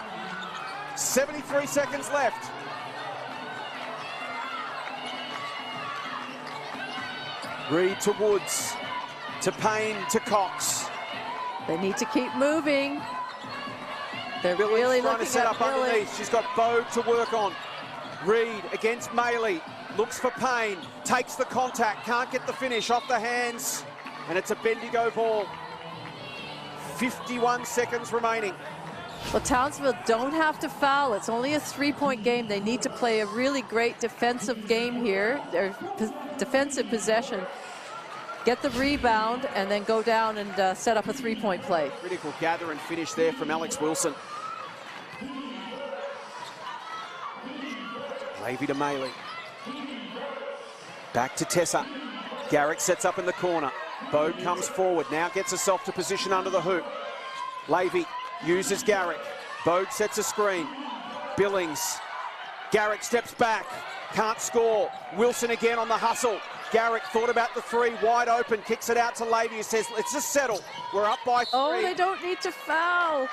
73 seconds left. Reed to Woods, to Payne, to Cox. They need to keep moving. They're Billings really trying looking to set at up underneath. She's got Bogue to work on. Reed against Maley, looks for Payne, takes the contact, can't get the finish, off the hands, and it's a Bendigo ball. 51 seconds remaining. Well, Townsville don't have to foul. It's only a 3-point game. They need to play a really great defensive game here, their defensive possession. Get the rebound and then go down and set up a 3-point play. Critical gather and finish there from Alex Wilson. Levy to Maley. Back to Tessa. Garrick sets up in the corner. Bode comes forward, now gets herself to position under the hoop. Levy uses Garrick. Bode sets a screen. Billings. Garrick steps back. Can't score. Wilson again on the hustle. Garrick thought about the three, wide open, kicks it out to Levy, who says, let's just settle. We're up by 3. Oh, they don't need to foul.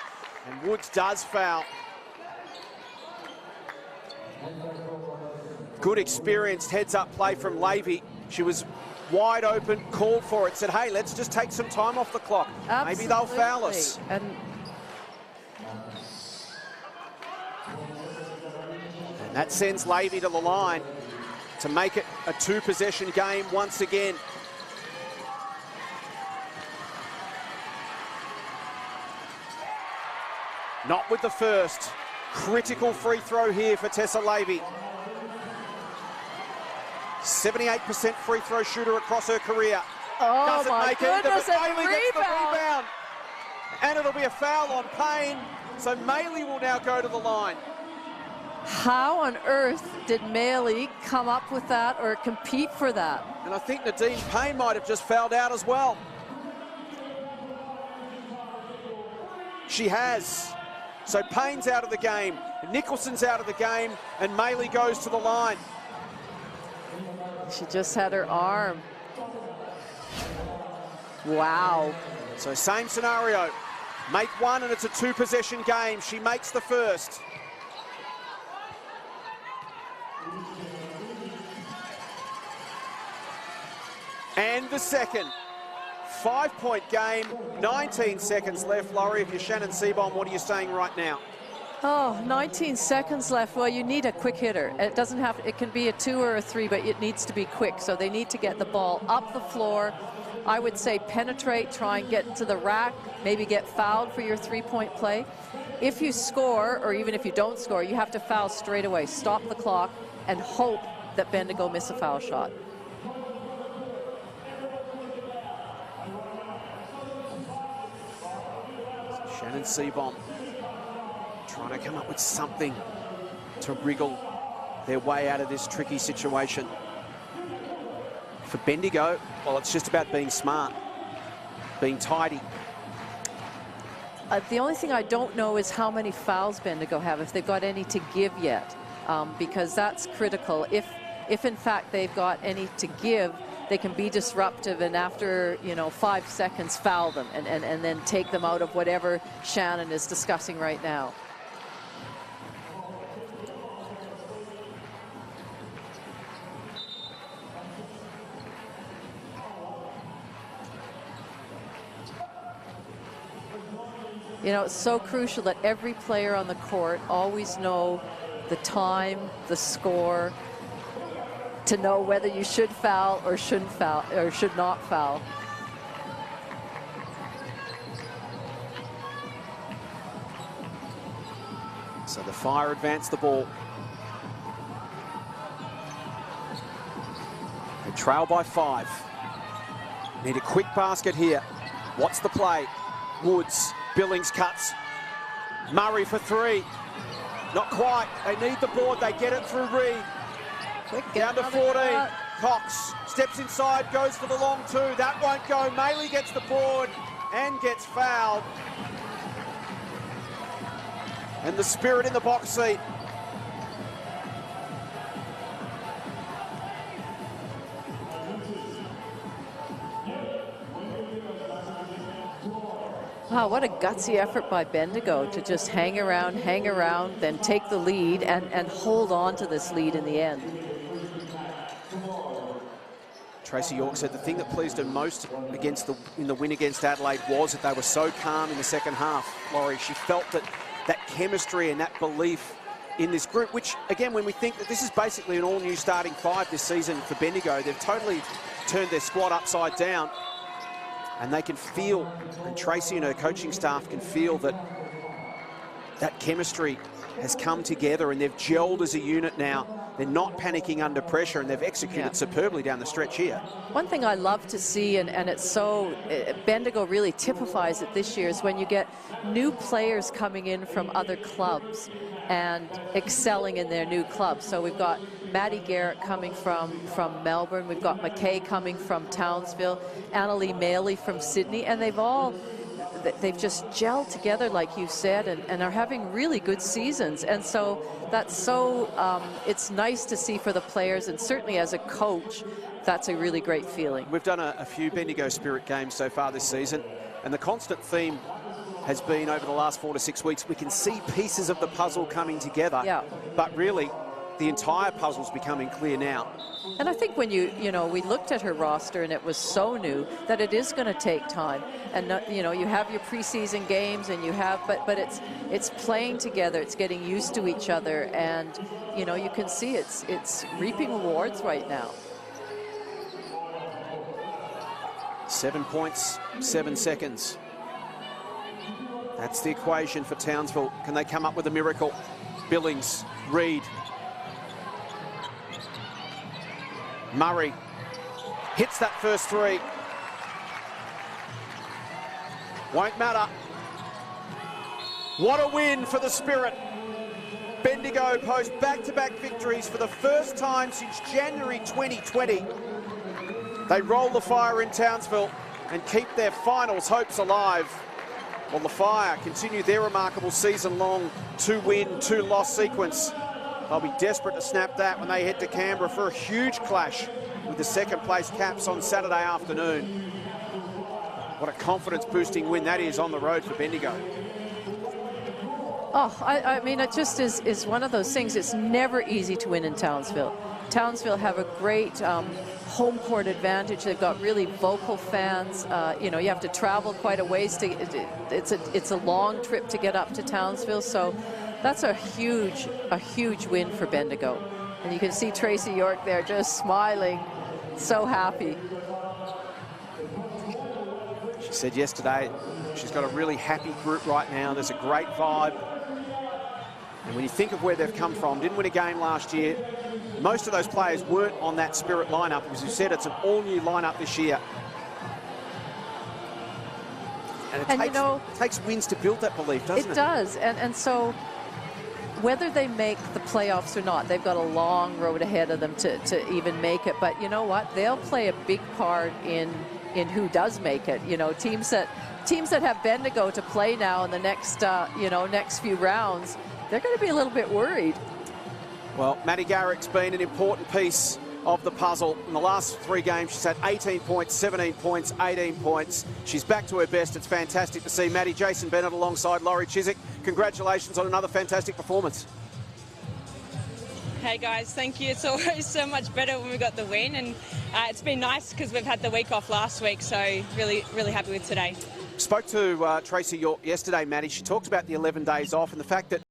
And Woods does foul. Good experienced heads-up play from Levy. She was wide open, called for it, said, hey, let's just take some time off the clock. Absolutely. Maybe they'll foul us. And that sends Levy to the line to make it a 2-possession game once again. Not with the first. Critical free throw here for Tessa Levy. 78% free throw shooter across her career. oh Doesn't my make goodness, it, but and Maley gets the rebound. rebound. And it'll be a foul on Payne. So Maley will now go to the line. How on earth did Maley come up with that or compete for that? And I think Nadine Payne might have just fouled out as well. She has. So Payne's out of the game, Nicholson's out of the game, and Maley goes to the line. She just had her arm. Wow. So same scenario. Make one and it's a 2-possession game. She makes the first. And the second. 5-point game, 19 seconds left. Laurie, if you're Shannon Seaborn, what are you saying right now? Oh, 19 seconds left. Well, you need a quick hitter. It doesn't have, it can be a 2 or a 3, but it needs to be quick. So they need to get the ball up the floor. I would say penetrate, try and get to the rack, maybe get fouled for your 3-point play. If you score, or even if you don't score, you have to foul straight away. Stop the clock and hope that Bendigo miss a foul shot. Shannon Seaborn trying to come up with something to wriggle their way out of this tricky situation. For Bendigo, well, it's just about being smart, being tidy. The only thing I don't know is how many fouls Bendigo have, if they've got any to give yet, because that's critical. If in fact they've got any to give, they can be disruptive and after, 5 seconds foul them and then take them out of whatever Shannon is discussing right now. It's so crucial that every player on the court always know the time, the score, to know whether you should foul or shouldn't foul or should not foul. So the Fire advance the ball. They trail by 5. Need a quick basket here. What's the play? Woods, Billings cuts. Murray for 3. Not quite. They need the board. They get it through Reed. Down to 14. Cox steps inside, goes for the long 2. That won't go. Maley gets the board and gets fouled. And the Spirit in the box seat. Wow, what a gutsy effort by Bendigo to just hang around, then take the lead and hold on to this lead in the end. Tracy York said the thing that pleased her most in the win against Adelaide was that they were so calm in the second half, Laurie. She felt that chemistry and that belief in this group, which, again, when we think that this is basically an all-new starting 5 this season for Bendigo, they've totally turned their squad upside down. And they can feel, and Tracy and her coaching staff can feel that that chemistry has come together and they've gelled as a unit now. They're not panicking under pressure, and they've executed superbly down the stretch here. One thing I love to see, and it's so, Bendigo really typifies it this year, is when you get new players coming in from other clubs and excelling in their new club. So we've got Maddie Garrett coming from Melbourne. We've got McKay coming from Townsville, Annalie Maley from Sydney, and they've just gelled together, like you said, and are having really good seasons. And so that's so, it's nice to see for the players, and certainly as a coach, that's a really great feeling. We've done a few Bendigo Spirit games so far this season, and the constant theme has been over the last 4 to 6 weeks, we can see pieces of the puzzle coming together, but really the entire puzzle's becoming clear now. And I think when we looked at her roster and it was so new that it is going to take time. And you have your preseason games, and you have, but it's playing together. It's getting used to each other, and you can see it's reaping rewards right now. 7 points, 7 seconds. That's the equation for Townsville. Can they come up with a miracle? Billings, Reed, Murray hits that first three. Won't matter. What a win for the Spirit. Bendigo post back-to-back victories for the first time since January 2020. They roll the Fire in Townsville and keep their finals hopes alive. While the Fire continue their remarkable season-long 2-win, 2-loss sequence. They'll be desperate to snap that when they head to Canberra for a huge clash with the second-place Caps on Saturday afternoon. What a confidence-boosting win that is on the road for Bendigo. Oh, I mean, it just is one of those things. It's never easy to win in Townsville. Townsville have a great home court advantage. They've got really vocal fans. You have to travel quite a ways to. It's a long trip to get up to Townsville. So that's a huge win for Bendigo. And you can see Tracy York there just smiling, so happy. She said yesterday she's got a really happy group right now. There's a great vibe. And when you think of where they've come from, didn't win a game last year. Most of those players weren't on that Spirit lineup. As you said, it's an all-new lineup this year. And it takes wins to build that belief, doesn't it? It does. And so whether they make the playoffs or not, they've got a long road ahead of them to even make it. But you know what? They'll play a big part in who does make it. Teams that have Bendigo to play now in the next next few rounds, they're going to be a little bit worried. Well, Maddie Garrick's been an important piece of the puzzle. In the last 3 games, she's had 18 points, 17 points, 18 points. She's back to her best. It's fantastic to see Maddie. Jason Bennett alongside Laurie Chiswick. Congratulations on another fantastic performance. Hey guys, thank you. It's always so much better when we got the win, and it's been nice because we've had the week off last week, so really happy with today. Spoke to Tracy York yesterday, Maddie. She talked about the 11 days off and the fact that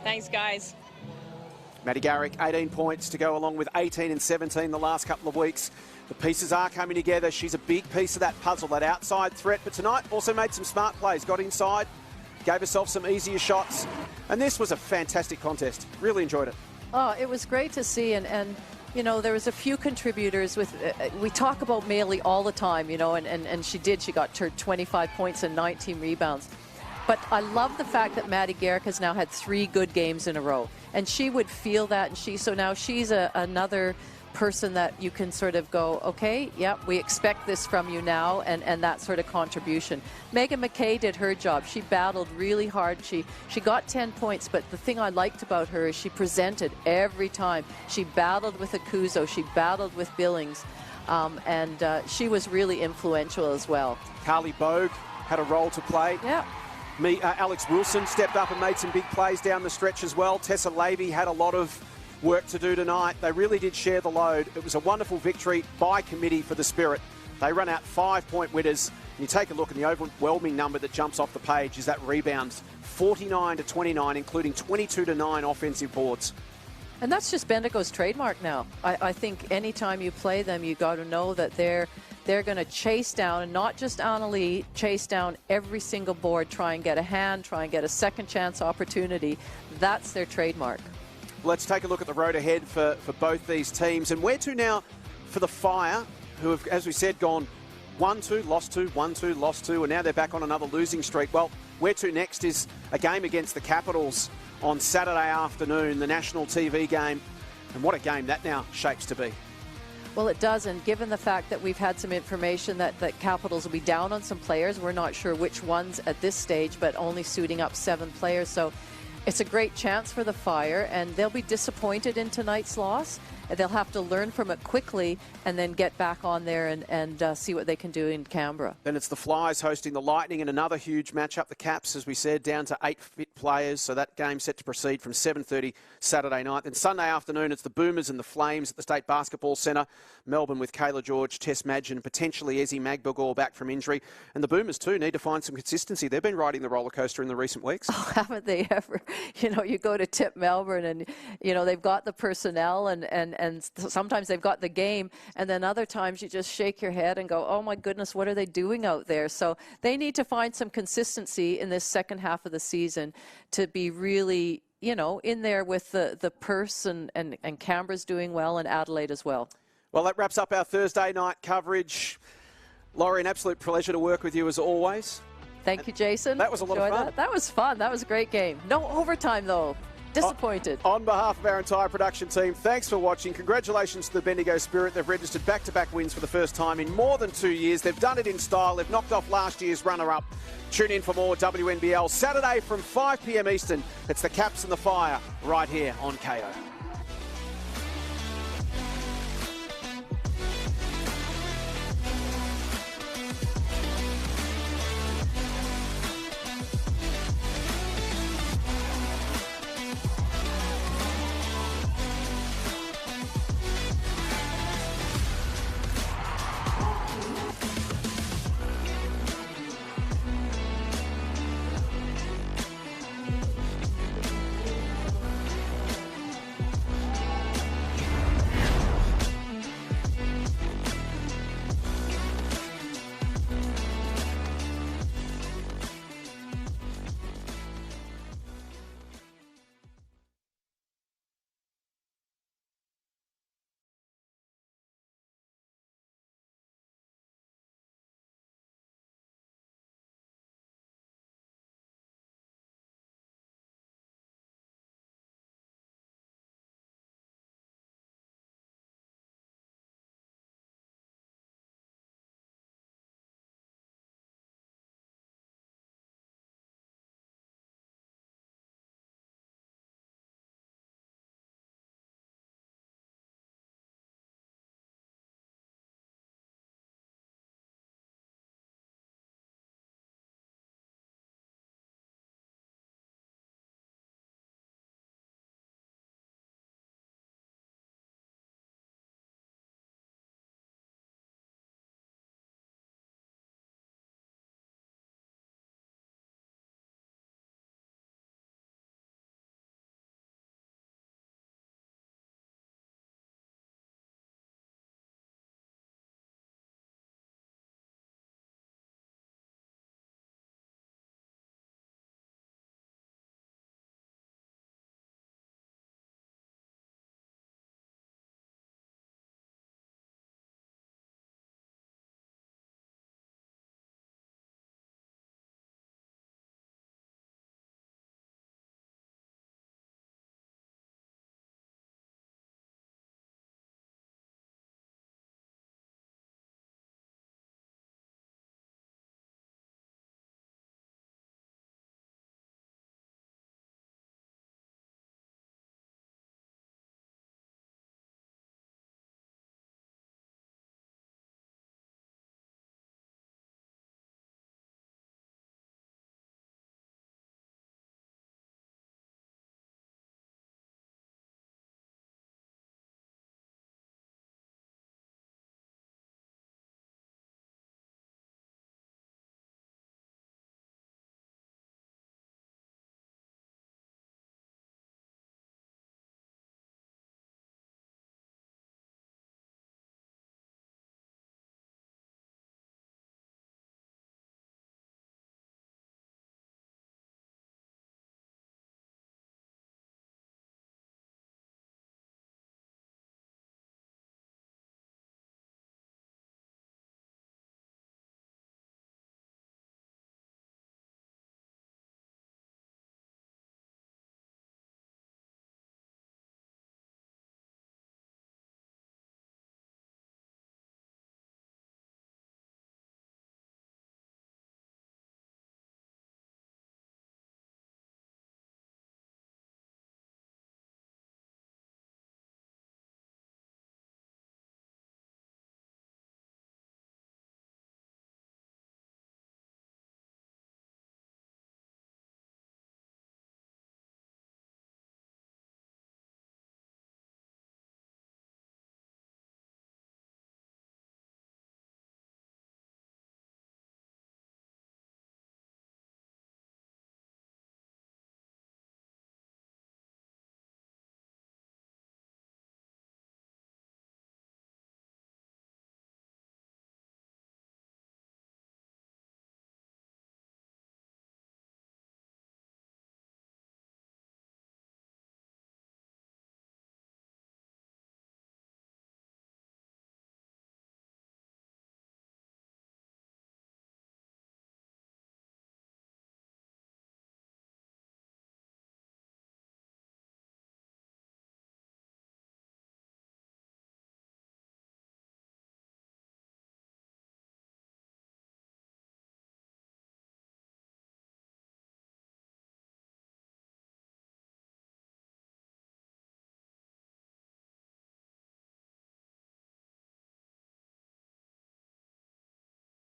Thanks, guys. Maddie Garrick, 18 points to go along with 18 and 17 the last couple of weeks. The pieces are coming together. She's a big piece of that puzzle, that outside threat. But tonight also made some smart plays, got inside, gave herself some easier shots. And this was a fantastic contest. Really enjoyed it. Oh, it was great to see. And you know, there was a few contributors with, we talk about Maylee all the time, you know, and she got her 25 points and 19 rebounds. But I love the fact that Maddie Garrick has now had 3 good games in a row. And she would feel that, and so now she's another person that you can sort of go, okay, yeah, we expect this from you now, and that sort of contribution. Megan McKay did her job. She battled really hard. She got 10 points, but the thing I liked about her is she presented every time. She battled with Akuzo. She battled with Billings, and she was really influential as well. Carly Bogue had a role to play. Yeah. Alex Wilson stepped up and made some big plays down the stretch as well. Tessa Lavey had a lot of work to do tonight. They really did share the load. It was a wonderful victory by committee for the Spirit. They run out 5-point winners. And you take a look, and the overwhelming number that jumps off the page is that rebounds, 49-29, including 22-9 offensive boards. And that's just Bendigo's trademark now. I think anytime you play them, you got to know that they're going to chase down, and not just Annalie, chase down every single board, try and get a hand, try and get a second chance opportunity. That's their trademark. Let's take a look at the road ahead for both these teams. And where to now for the Fire, who have, as we said, gone 1-2, lost 2, 1-2, lost 2, and now they're back on another losing streak. Well, where to next is a game against the Capitals on Saturday afternoon, the national TV game. And what a game that now shapes to be. Well, it does, and given the fact that we've had some information that Capitals will be down on some players, we're not sure which ones at this stage, but only suiting up 7 players. So it's a great chance for the Fire, and they'll be disappointed in tonight's loss. They'll have to learn from it quickly and then get back on there and see what they can do in Canberra. Then it's the Flyers hosting the Lightning in another huge matchup. The Caps, as we said, down to 8 fit players, so that game set to proceed from 7:30 Saturday night. Then Sunday afternoon, it's the Boomers and the Flames at the State Basketball Centre. Melbourne with Kayla George, Tess Madgen, potentially Ezzy Magbagor back from injury. And the Boomers, too, need to find some consistency. They've been riding the roller coaster in the recent weeks. Oh, haven't they ever? You know, you go to Tip Melbourne and, you know, they've got the personnel and sometimes they've got the game, and then other times you just shake your head and go, oh my goodness, what are they doing out there? So they need to find some consistency in this second half of the season to be really, you know, in there with the purse, and Canberra's doing well, and Adelaide as well. Well, that wraps up our Thursday night coverage. Laurie, an absolute pleasure to work with you as always. Thank you, Jason. That was a lot of fun. That was fun. That was a great game. No overtime, though. Disappointed. On behalf of our entire production team, thanks for watching. Congratulations to the Bendigo Spirit. They've registered back-to-back wins for the first time in more than 2 years. They've done it in style. They've knocked off last year's runner-up. Tune in for more WNBL Saturday from 5 p.m. Eastern. It's the Caps and the Fire right here on KO.